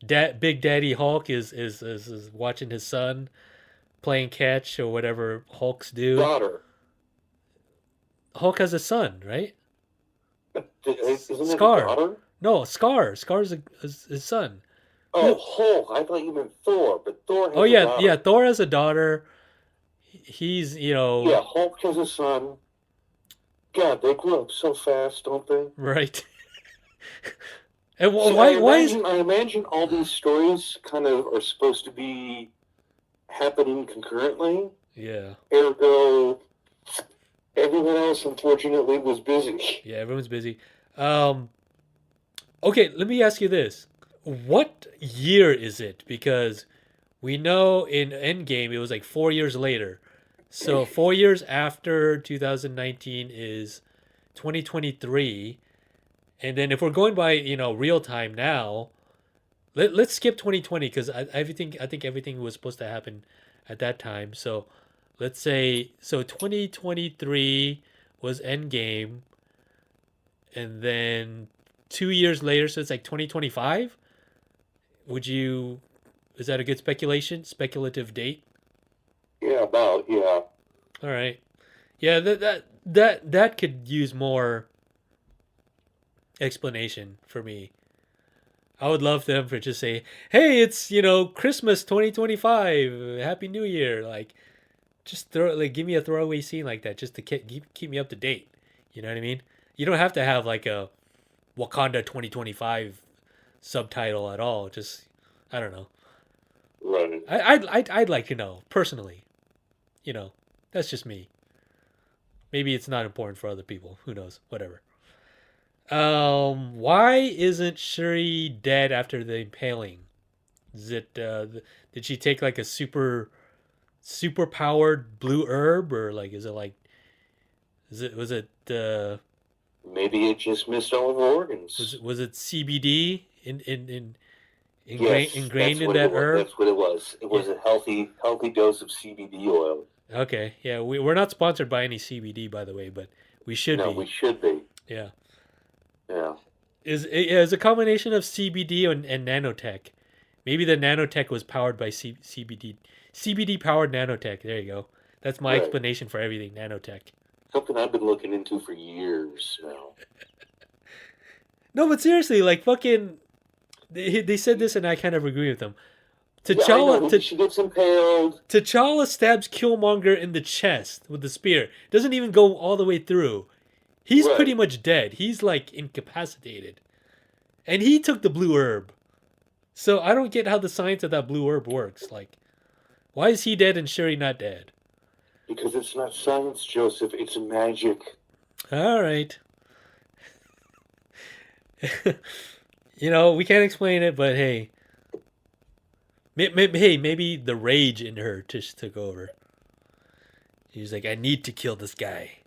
Big Daddy Hulk is watching his son playing catch or whatever Hulks do. Daughter. Hulk has a son, right? Isn't it a Scar. daughter? No, Scar. Scar's his son. Oh, Hulk. I thought you meant Thor, but Thor has Oh a yeah, daughter. yeah. Thor has a daughter. He's Yeah, Hulk has a son. God, they grow up so fast, don't they? right. And See, why is I imagine all these stories kind of are supposed to be happening concurrently. yeah. Ergo, everyone else, unfortunately, was busy. Yeah, everyone's busy. Okay, let me ask you this. What year is it? Because we know in Endgame it was like 4 years later. So 4 years after 2019 is 2023. And then if we're going by, real time now, let's skip 2020 because I think everything was supposed to happen at that time. So let's say, so 2023 was Endgame. And then 2 years later, so it's like 2025. Would you? Is that a good speculative date? Yeah, about, yeah. All right. Yeah, that could use more explanation for me. I would love them for just say, "Hey, it's Christmas 2025, Happy New Year." Like, just give me a throwaway scene like that, just to keep me up to date. You know what I mean? You don't have to have like a Wakanda 2025 subtitle at all. Just I don't know. Right. I'd like to know personally. That's just me. Maybe it's not important for other people. Who knows? Whatever. Why isn't Shuri dead after the impaling? Is it did she take like a super powered blue herb, or like is it like was it Maybe it just missed all of her organs. was it CBD Yes, ingrained that's in what that it was. herb? That's what it was. It was Yeah. a healthy dose of CBD oil. Okay. Yeah, we're not sponsored by any CBD, by the way, but we should No, be. we should be. Yeah. Yeah. Is a combination of CBD and nanotech. Maybe the nanotech was powered by CBD. CBD powered nanotech. There you go. That's my Right. explanation for everything, nanotech. Something I've been looking into for years now. No, but seriously, like fucking they said this and I kind of agree with them. Yeah, I know. T'Challa She gets impaled. T'Challa stabs Killmonger in the chest with the spear. Doesn't even go all the way through. He's Right. pretty much dead. He's like incapacitated. And he took the blue herb. So I don't get how the science of that blue herb works. Like, why is he dead and Shuri not dead? Because it's not science, Joseph. It's magic. All right. We can't explain it, but hey. Maybe the rage in her just took over. He's like, I need to kill this guy.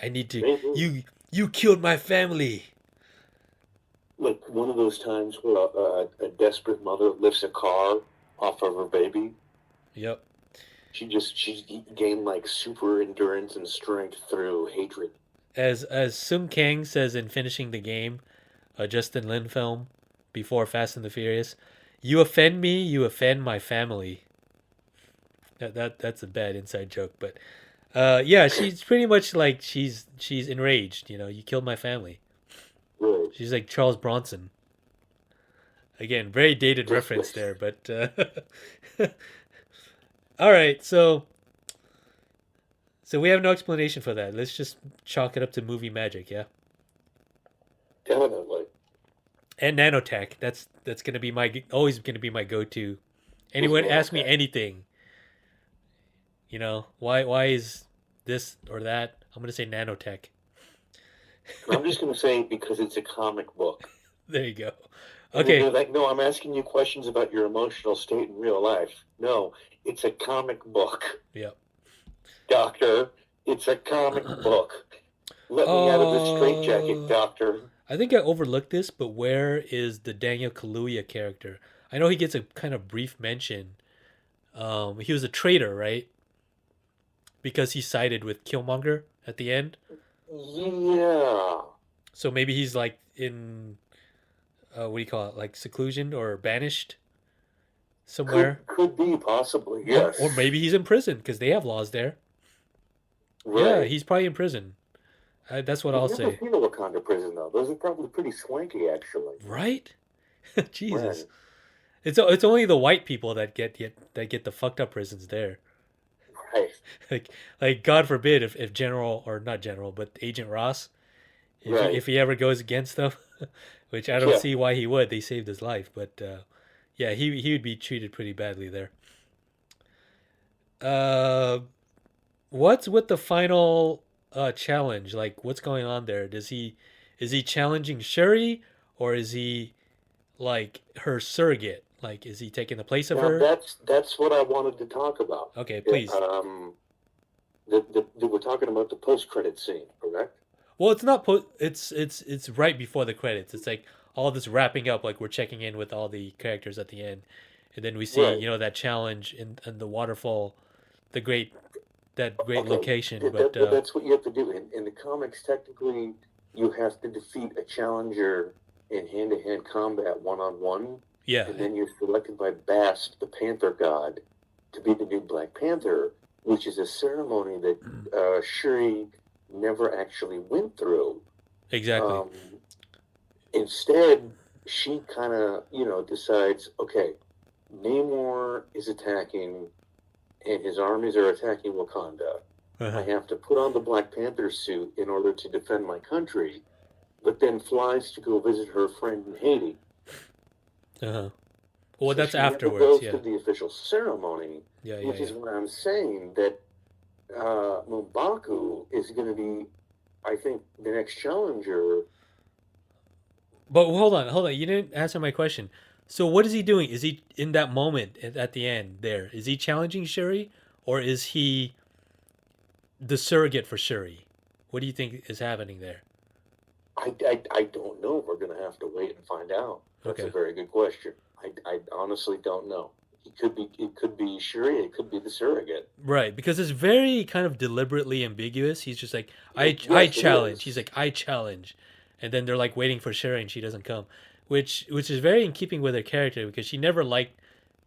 I need to. Maybe. You killed my family. Like one of those times where a desperate mother lifts a car off of her baby. Yep. She gained like super endurance and strength through hatred. As Sung Kang says in finishing the game, a Justin Lin film before Fast and the Furious, you offend me, you offend my family. That's a bad inside joke, but yeah, she's pretty much like she's enraged. You killed my family. Right. She's like Charles Bronson. Again, very dated reference there, but all right. So we have no explanation for that. Let's just chalk it up to movie magic, yeah. Definitely. And nanotech. That's gonna be always gonna be my go-to Anyone Yeah, ask me okay. anything, why is this or that? I'm gonna say nanotech. I'm just going to say because it's a comic book. There you go. And then Okay. they're like, no, I'm asking you questions about your emotional state in real life. No, it's a comic book, Yep. doctor. It's a comic book. Let me out of this straitjacket, Uh, doctor. I think I overlooked this, but where is the Daniel Kaluuya character? I know he gets a kind of brief mention. He was a traitor, right? Because he sided with Killmonger at the end. Yeah. So maybe he's like in what do you call it, like seclusion or banished somewhere, Could be, possibly, or yes. maybe he's in prison because they have laws there. Yeah, Right. he's probably in prison. That's what I've I'll never say. seen a Wakanda prison, though. Those are probably pretty swanky, actually. Right? Jesus, Right. it's only the white people that get the fucked up prisons there. Right. like like God forbid if General, or not General, but Agent Ross, Right. if he ever goes against them, which I don't Yeah. see why he would. They saved his life, but yeah, he would be treated pretty badly there. Uh, what's with the final challenge? Like, what's going on there? Does he is he challenging Shuri, or is he like her surrogate? Like, is he taking the place of Now her? that's what I wanted to talk about. Okay, Yeah, please. we're talking about the post-credit scene, correct? Well, it's not it's right before the credits. It's like all this wrapping up, like we're checking in with all the characters at the end, and then we see Right. that challenge in the waterfall, the great that great Okay. location. But But that's what you have to do in the comics. Technically, you have to defeat a challenger in hand-to-hand combat, one-on-one, yeah, and then you're selected by Bast, the Panther god, to be the new Black Panther, which is a ceremony that Shuri never actually went through. exactly. Um, Instead, she kind of, decides, okay, Namor is attacking, and his armies are attacking Wakanda. I Uh-huh. have to put on the Black Panther suit in order to defend my country, but then flies to go visit her friend in Haiti. Uh-huh. Well, So that's she never afterwards. goes Yeah. to the official ceremony, Yeah. Yeah. which Yeah. is why I'm saying that M'Baku is going to be, I think, the next challenger. But hold on. You didn't answer my question. So what is he doing? Is he in that moment at the end there? Is he challenging Shuri, or is he the surrogate for Shuri? What do you think is happening there? I don't know. We're going to have to wait and find out. That's a Okay. very good question. I honestly don't know. It could be Shuri. It could be the surrogate. Right, because it's very kind of deliberately ambiguous. He's just like, I Yes, it challenge. He's is. like, I challenge, and then they're like waiting for Shuri, and she doesn't come, which is very in keeping with her character because she never liked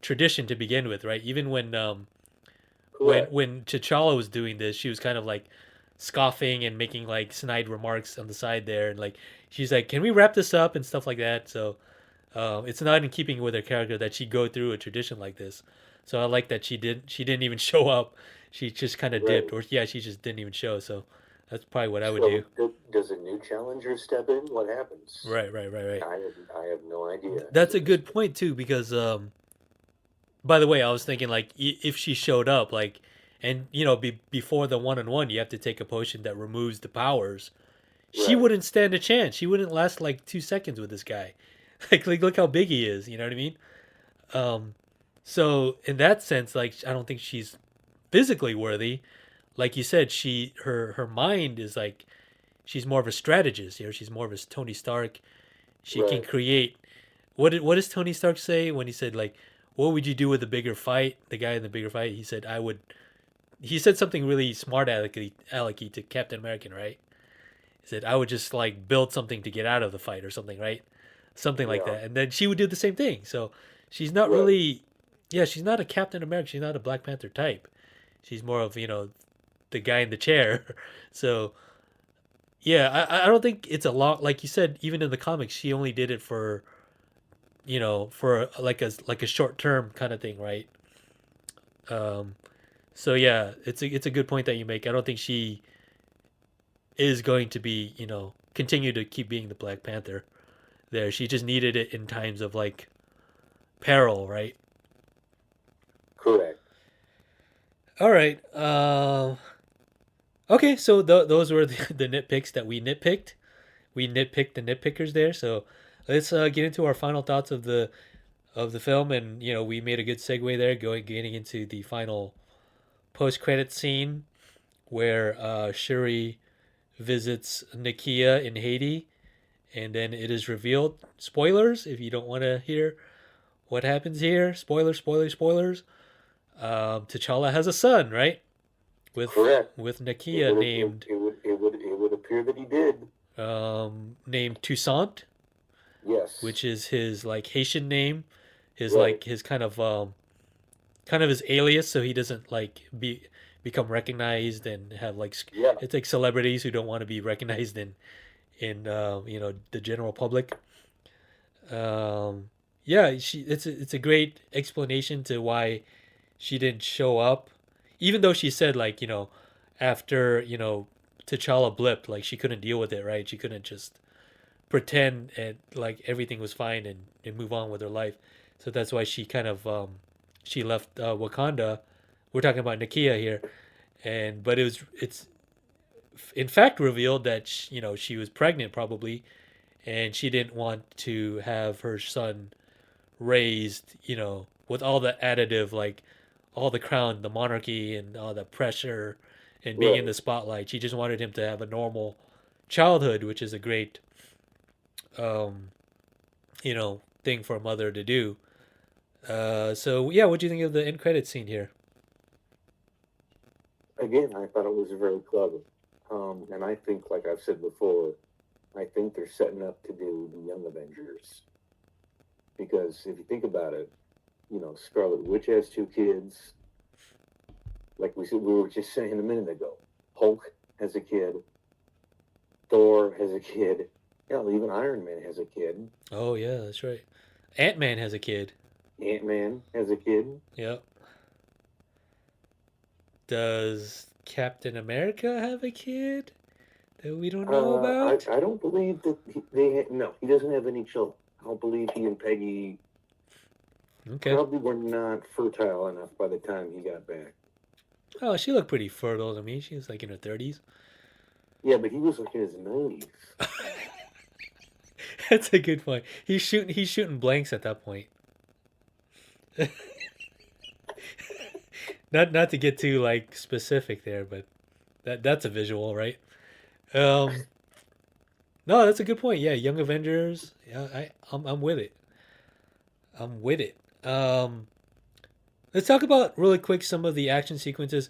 tradition to begin with, right? Even Correct. when T'Challa was doing this, she was kind of like scoffing and making like snide remarks on the side there, and like she's like, "Can we wrap this up?" and stuff like that. So it's not in keeping with her character that she go through a tradition like this. So I like that she didn't even show up. She just kind of dipped, Right. or yeah, she just didn't even show. So that's probably what I would do. So does a new challenger step in? What happens? Right. I have no idea. That's To a this good point too, because by the way, I was thinking like if she showed up, like, and before the 1-on-1, you have to take a potion that removes the powers. She right. wouldn't stand a chance. She wouldn't last like 2 seconds with this guy. Like look how big he is. You know what I mean? Um, so in that sense, like I don't think she's physically worthy. Like you said, her mind is like she's more of a strategist. She's more of a Tony Stark. She can Right. create. What does Tony Stark say when he said like, "What would you do with a bigger fight?" The guy in the bigger fight, he said, "I would." He said something really smart alecky to Captain American, right? He said, "I would just like build something to get out of the fight or something, right? Something like Yeah. that." And then she would do the same thing. So she's not Right. really, yeah, she's not a Captain America. She's not a Black Panther type. She's more of the guy in the chair. So yeah, I don't think it's a lot. Like you said, even in the comics, she only did it for for like a short term kind of thing, right? Um, so yeah, it's a good point that you make. I don't think she is going to be continue to keep being the Black Panther. There, she just needed it in times of like peril, right? Correct. All right. Okay, so those were the nitpicks that we nitpicked. We nitpicked the nitpickers there. So let's get into our final thoughts of the film, and we made a good segue there, getting into the final post credit scene where Shuri visits Nakia in Haiti, and then it is revealed. Spoilers if you don't want to hear what happens here. Spoilers, spoilers, spoilers. T'Challa has a son, right? Correct. With It Nakia would named it would appear that he did. named Toussaint, Yes. which is his like Haitian name, his Right. like his kind of his alias, so he doesn't like become recognized and have like Yeah. it's like celebrities who don't want to be recognized in the general public. Um, yeah, it's a great explanation to why she didn't show up, even though she said like after T'Challa blipped, like she couldn't deal with it, right? She couldn't just pretend and like everything was fine and move on with her life. So that's why she kind of she left Wakanda. We're talking about Nakia here, and but it's in fact revealed that she was pregnant probably, and she didn't want to have her son raised with all the additive like all the crown, the monarchy, and all the pressure and being in Right. the spotlight. She just wanted him to have a normal childhood, which is a great um, thing for a mother to do. So yeah, what do you think of the end credit scene here? Again, I thought it was very clever. And I think, like I've said before, I think they're setting up to do the Young Avengers. Because if you think about it, Scarlet Witch has two kids. Like we were just saying a minute ago. Hulk has a kid. Thor has a kid. Hell, even Iron Man has a kid. Oh yeah, that's right. Ant Man has a kid. Ant Man has a kid. Yep. Does Captain America have a kid that we don't know about? I don't believe that no, he doesn't have any children. I don't believe he and Peggy Okay. probably were not fertile enough by the time he got back. Oh, she looked pretty fertile to me. She was like in her 30s. Yeah, but he was like in his 90s. That's a good point. He's shooting blanks at that point. Not to get too like specific there, but that's a visual, right? Um no, that's a good point. Yeah, Young Avengers. Yeah, I'm with it. I'm with it. Let's talk about really quick some of the action sequences.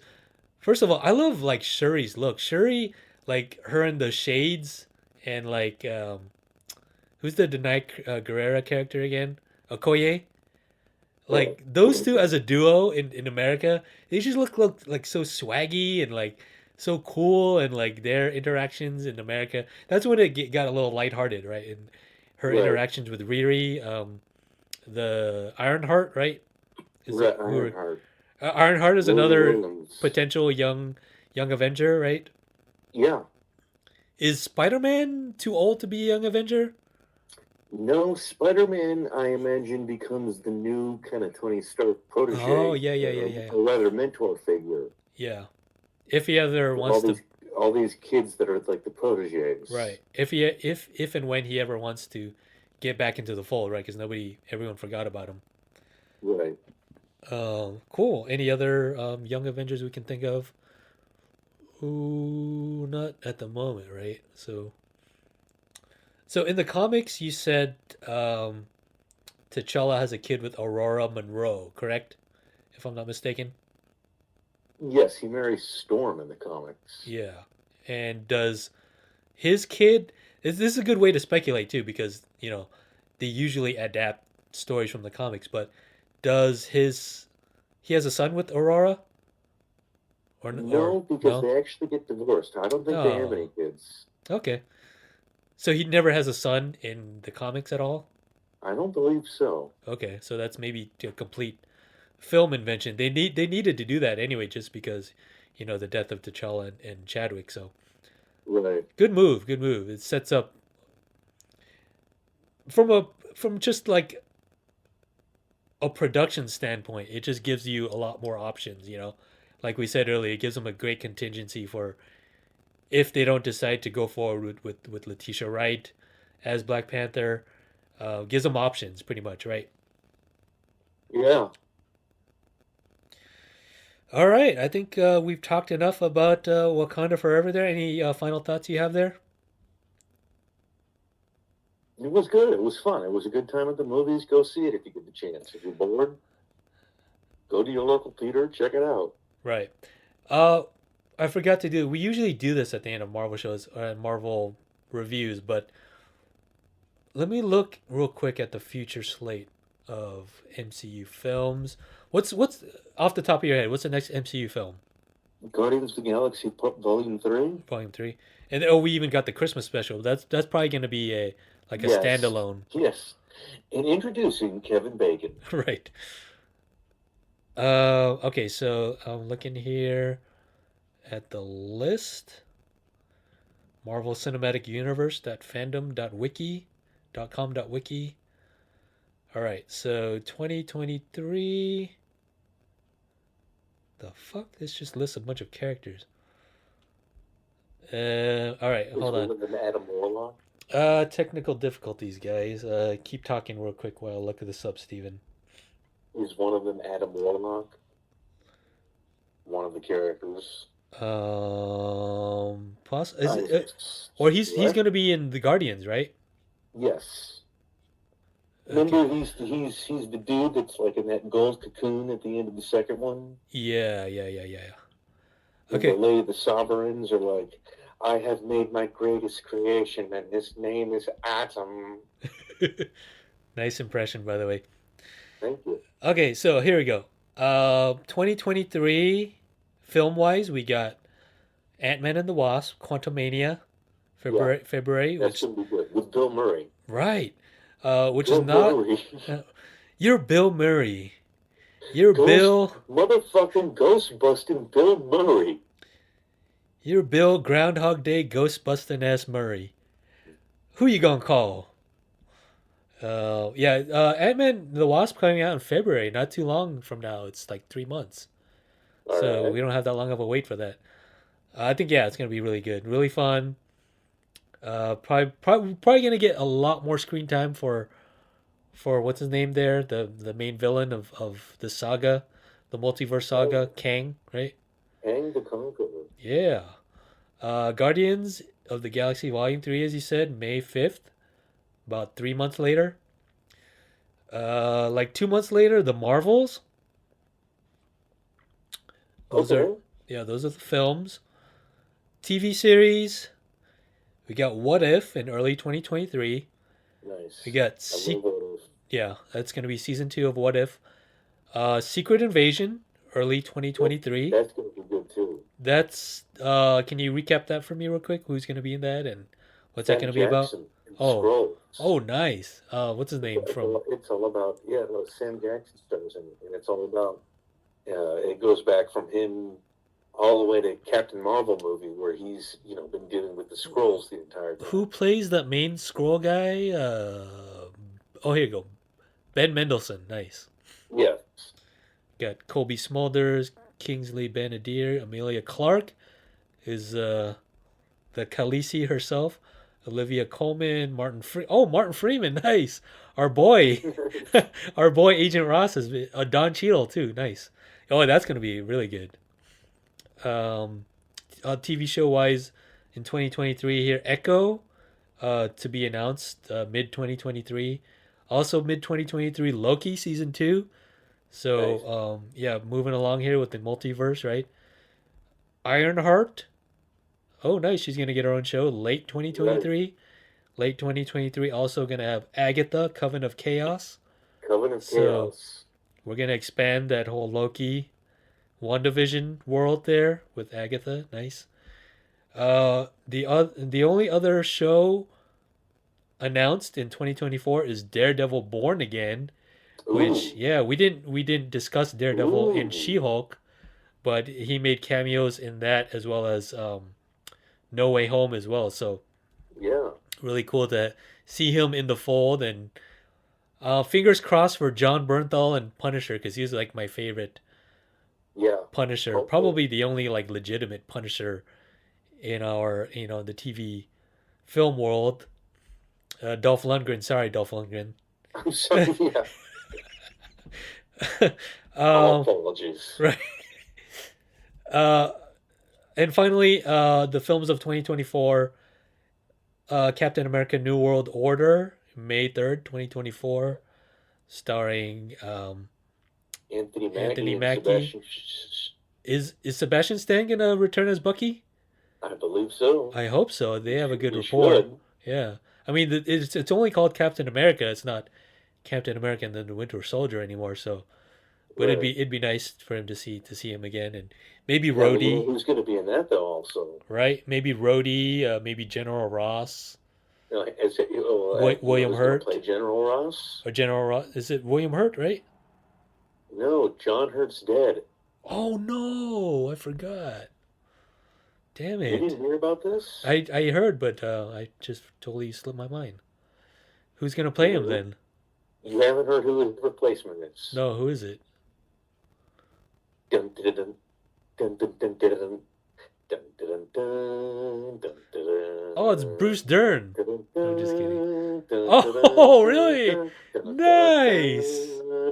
First of all, I love like Shuri's look. Shuri, like her in the shades, and like who's the Denai Guerrera character again? Okoye. Right. Like those two as a duo in America, they just look like so swaggy and like so cool, and like their interactions in America. That's when it got a little lighthearted, right? And her Right. interactions with Riri, the Ironheart, right? Is Right. that who? Ironheart. Ironheart is William another Williams. potential young Avenger, right? Yeah. Is Spider-Man too old to be a young Avenger? No, Spider-Man, I imagine, becomes the new kind of Tony Stark Oh protege, yeah, yeah, yeah, yeah, a rather mentor figure. yeah. If he ever With wants to, all these kids that are like the proteges. right? If and when he ever wants to get back into the fold, right? Because everyone forgot about him. Right. Cool. Any other young Avengers we can think of? Ooh, not at the moment, right? So in the comics, you said T'Challa has a kid with Aurora Monroe, correct? If I'm not mistaken. Yes, he marries Storm in the comics. Yeah. And does his kid? This is a good way to speculate too, because they usually adapt stories from the comics. But does he has a son with Aurora, or No, because no? they actually get divorced. I don't think they have any Oh, kids. okay. So he never has a son in the comics at all. I don't believe so. Okay, so that's maybe a complete film invention. They needed to do that anyway, just because the death of T'Challa and Chadwick. So Right. good move, good move. It sets up from just like a production standpoint, it just gives you a lot more options. Like we said earlier, it gives them a great contingency for if they don't decide to go forward with Letitia Wright as Black Panther. Gives them options, pretty much, right? Yeah, All right, I think we've talked enough about Wakanda Forever. There, any final thoughts you have there? it was good. It was fun. It was a good time at the movies. Go see it if you get the chance. If you're bored, go to your local theater, check it out. Right. Uh, I forgot to do. We usually do this at the end of Marvel shows or Marvel reviews, but let me look real quick at the future slate of MCU films. What's off the top of your head? What's the next MCU film? Guardians of the Galaxy Volume 3? Volume 3. And oh, we even got the Christmas special. That's probably going to be a like a Yes. standalone, Yes. And introducing Kevin Bacon. right? Okay, so I'm looking here at the list. Marvel Cinematic Universe fandom.wiki.com.wiki. All right, so 2023. The fuck? This just lists a bunch of characters. All right, Was hold on. one of them Adam Warlock? Technical difficulties, guys. Keep talking real quick while I look at this up, Steven. Is one of them Adam Warlock? One of the characters. Or he's What? gonna be in the Guardians, right? Yes. Okay. Remember, he's the dude that's like in that gold cocoon at the end of the second one. Yeah. And the Okay. Lady of the Sovereigns are like, I have made my greatest creation, and his name is Atom. Nice impression, by the way. Thank you. Okay, so here we go. 2023 film wise, we got Ant-Man and the Wasp, Quantumania, Yeah, February, that's which gonna be good with Bill Murray. right, which is Bill not. Murray, Uh, you're Bill Murray. You're ghost Bill. motherfucking ghost busting Bill Murray. You're Bill Groundhog Day ghost busting ass Murray. Who you gonna call? Yeah, Ant-Man and the Wasp coming out in February, not too long from now. It's like 3 months, All so right. we don't have that long of a wait for that. I think yeah, it's gonna be really good, really fun. Probably gonna get a lot more screen time for what's his name there, the main villain of the saga, the multiverse Oh, saga, Kang, right? Hang the Conqueror. Yeah. Guardians of the Galaxy Volume 3, as you said, May 5th, about 3 months later. Like 2 months later, the Marvels. Those are, Okay. yeah, those are the films. TV series. We got What If in early 2023. We Nice. got I love those. yeah, that's gonna be season 2 of What If. Secret Invasion, early Yep. 2023. That's gonna be good too. That's can you recap that for me real quick? Who's gonna be in that and what's that Sam gonna be about? Jackson and Oh, Scrolls. oh, nice. What's his name from? It's all about, yeah, no, Sam Jackson stars in it, and it's all about, it goes back from him all the way to Captain Marvel movie where he's, been dealing with the scrolls the entire Who time. plays that main scroll guy? Oh, here you go. Ben Mendelsohn. Nice. Yeah. Got Colby Smulders, Kingsley Benadir, Amelia Clark is the Khaleesi herself, Olivia Colman, Martin Freeman. Nice. Our boy, our boy Agent Ross is Don Cheadle too. Nice. Oh, that's gonna be really good. Um, TV show wise, in 2023 here, Echo, to be announced mid 2023. Also mid 2023, Loki season 2. Nice. So yeah, moving along here with the multiverse, right? Ironheart. Oh, nice. She's gonna get her own show late Right. 2023. Late 2023. Also gonna have Agatha, Coven of Chaos. Coven of So Chaos. we're gonna expand that whole Loki, WandaVision world there with Agatha. Nice. The only other show announced in 2024 is Daredevil Born Again, which Ooh. yeah, we didn't discuss Daredevil in Ooh. She-Hulk, but he made cameos in that as well as No Way Home as well. So Yeah. really cool to see him in the fold, and Fingers crossed for John Bernthal and Punisher because he's like my favorite Yeah, Punisher, hopefully. probably the only like legitimate Punisher in our the TV film world. Dolph Lundgren, sorry Dolph Lundgren. I'm sorry. Yeah, all um, apologies. right. Uh, and finally, the films of 2024: Captain America: New World Order, May 3rd, 2024, starring Anthony Anthony Mackie and Mackie. Sebastian. Is Sebastian Stan gonna return as Bucky? I believe so. I hope so. They have a good He rapport. should. Yeah, I mean it's only called Captain America. It's not Captain America and then the Winter Soldier anymore. So, but Right. it'd be nice for him to see him again and maybe Yeah, but you know Rhodey, who's going to be in that though? Also, right? Maybe Rhodey, maybe General Ross, you know William who's going to play Hurt General Ross? or General Ross. Is it William Hurt? Right? No, John Hurt's dead. Oh no, I forgot. Damn You it. didn't hear about this? I heard, but I just totally slipped my mind. Who's gonna play him You then? you haven't heard who his replacement is? No, who is it? Dun, dun, dun, dun, dun, dun, dun, dun, dun, dun, dun, dun, Oh, it's Bruce Dern. dun, No, I'm just kidding. dun, dun, Oh, dun, really? dun, dun, Nice.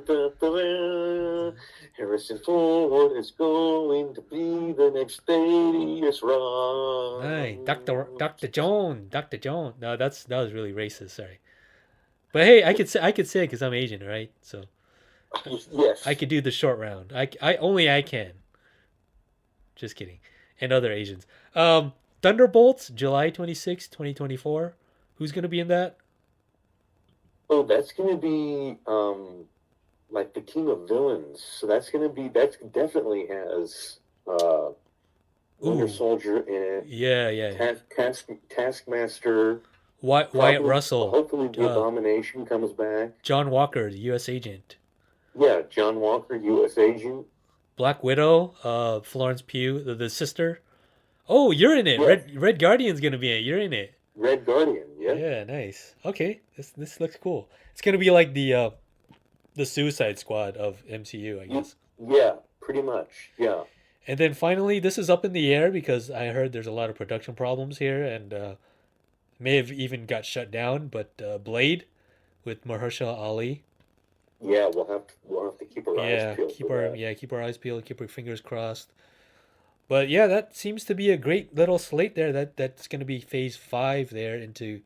dun, dun. Harrison Ford is going to be the next 80 years Nice, wrong. Doctor Jones. No, that was really racist. Sorry, but hey, I could say it because I'm Asian, right? So I Yes. could do the short round. I only I can. Just kidding. And other Asians. Thunderbolts, July 26, 2024. Who's gonna be in that? Oh, that's going to be like the team of villains. So that's definitely has Winter Ooh, Soldier in it, yeah. Taskmaster. Wyatt Probably, Russell, hopefully, the Abomination comes back. John Walker, the U.S. agent. Yeah, John Walker, U.S. agent. Black Widow, Florence Pugh, the sister. Oh, you're in it. Yes, Red Guardian's gonna be in it. You're in it. Red Guardian. Yep. Yeah, nice. Okay, this looks cool. It's gonna be like the Suicide Squad of MCU, I Y- guess. Yeah, pretty much. Yeah. And then finally, this is up in the air because I heard there's a lot of production problems here and may have even got shut down. But Blade with Mahershala Ali. Yeah, we'll have to keep our eyes Yeah, peeled for that. keep our eyes peeled, keep our fingers crossed. But yeah, that seems to be a great little slate there. That's going to be phase 5 there into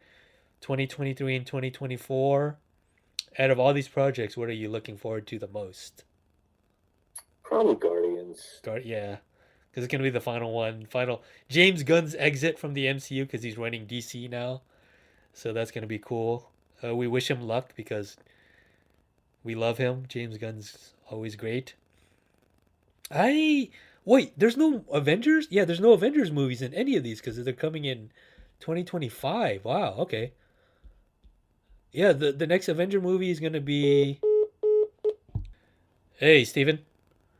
2023 and 2024. Out of all these projects, what are you looking forward to the most? Probably Guardians. Yeah, because it's going to be the final one. Final James Gunn's exit from the MCU because he's running DC now. So that's going to be cool. We wish him luck because we love him. James Gunn's always great. I wait. There's no Avengers. Yeah, there's no Avengers movies in any of these because they're coming in 2025. Wow. Okay. Yeah. The next Avenger movie is gonna be. Hey, Steven.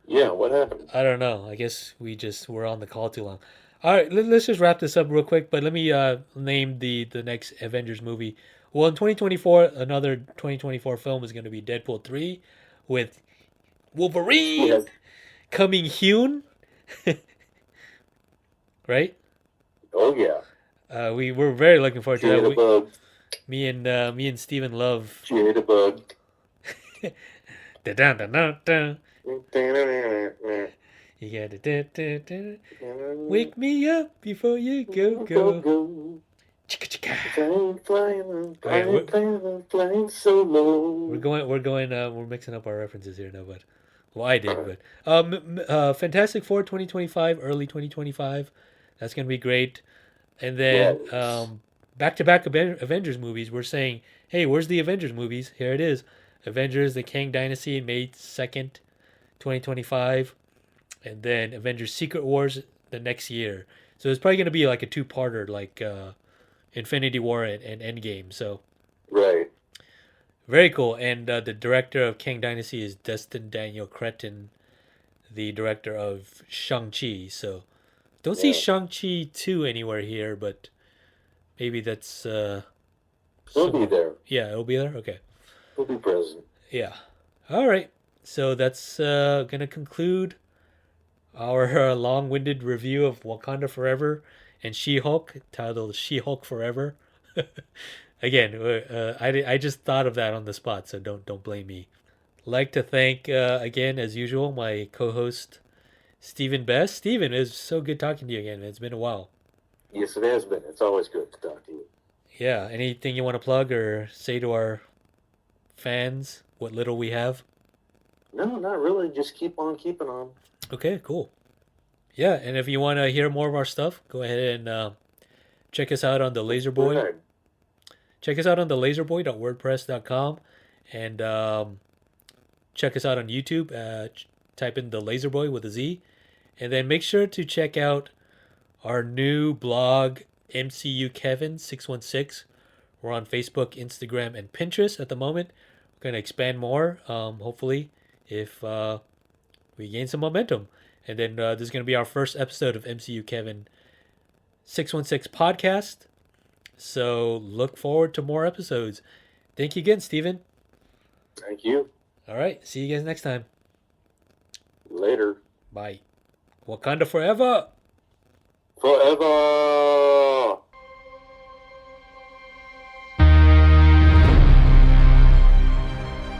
Yeah, what happened? I don't know. I guess we just were on the call too long. All right. Let's just wrap this up real quick. But let me name the next Avengers movie. Well, in 2024, another 2024 film is going to be Deadpool 3 with Yeah. Wolverine coming hewn, right? Oh yeah. We were very looking forward to that. Jitterbug. Me and Steven love. Jitterbug. Da-dun-dun-dun-dun. You gotta wake me up before you go. Chicka chicka. All right, Flying so low. we're mixing up our references here now, but well, I did, but Fantastic Four 2025, early 2025. That's gonna be great. And Yeah, then back to back Avengers movies. We're saying, hey, where's the Avengers movies? Here it is. Avengers: The Kang Dynasty, May 2nd, 2025, and then Avengers: Secret Wars the next year. So it's probably gonna be like a two-parter, like Infinity War and Endgame. So right. very cool. And the director of Kang Dynasty is Destin Daniel Cretton, the director of Shang-Chi. So don't see Yeah. Shang-Chi 2 anywhere here, but maybe that's He'll be somewhere. there. Yeah, it'll be there. Okay. He'll be present. Yeah. All right. So that's gonna conclude our long-winded review of Wakanda Forever and She-Hulk, titled She-Hulk Forever. Again, I just thought of that on the spot, so don't blame me. Like to thank again, as usual, my co-host Stephen Best. Stephen, it's so good talking to you again. It's been a while. Yes, it has been. It's always good to talk to you. Yeah. Anything you want to plug or say to our fans? What little we have. No, not really. Just keep on keeping on. Okay, cool. Yeah, and if you want to hear more of our stuff, go ahead and check us out on the Lazerboy. Right. Check us out on the laserboy.wordpress.com and check us out on YouTube. Type in the Lazerboy with a Z. And then make sure to check out our new blog, MCU Kevin 616. We're on Facebook, Instagram, and Pinterest at the moment. We're going to expand more, hopefully, if we gain some momentum. And then this is going to be our first episode of MCU Kevin 616 podcast. So look forward to more episodes. Thank you again, Steven. Thank you. All right. See you guys next time. Later. Bye. Wakanda forever. Forever.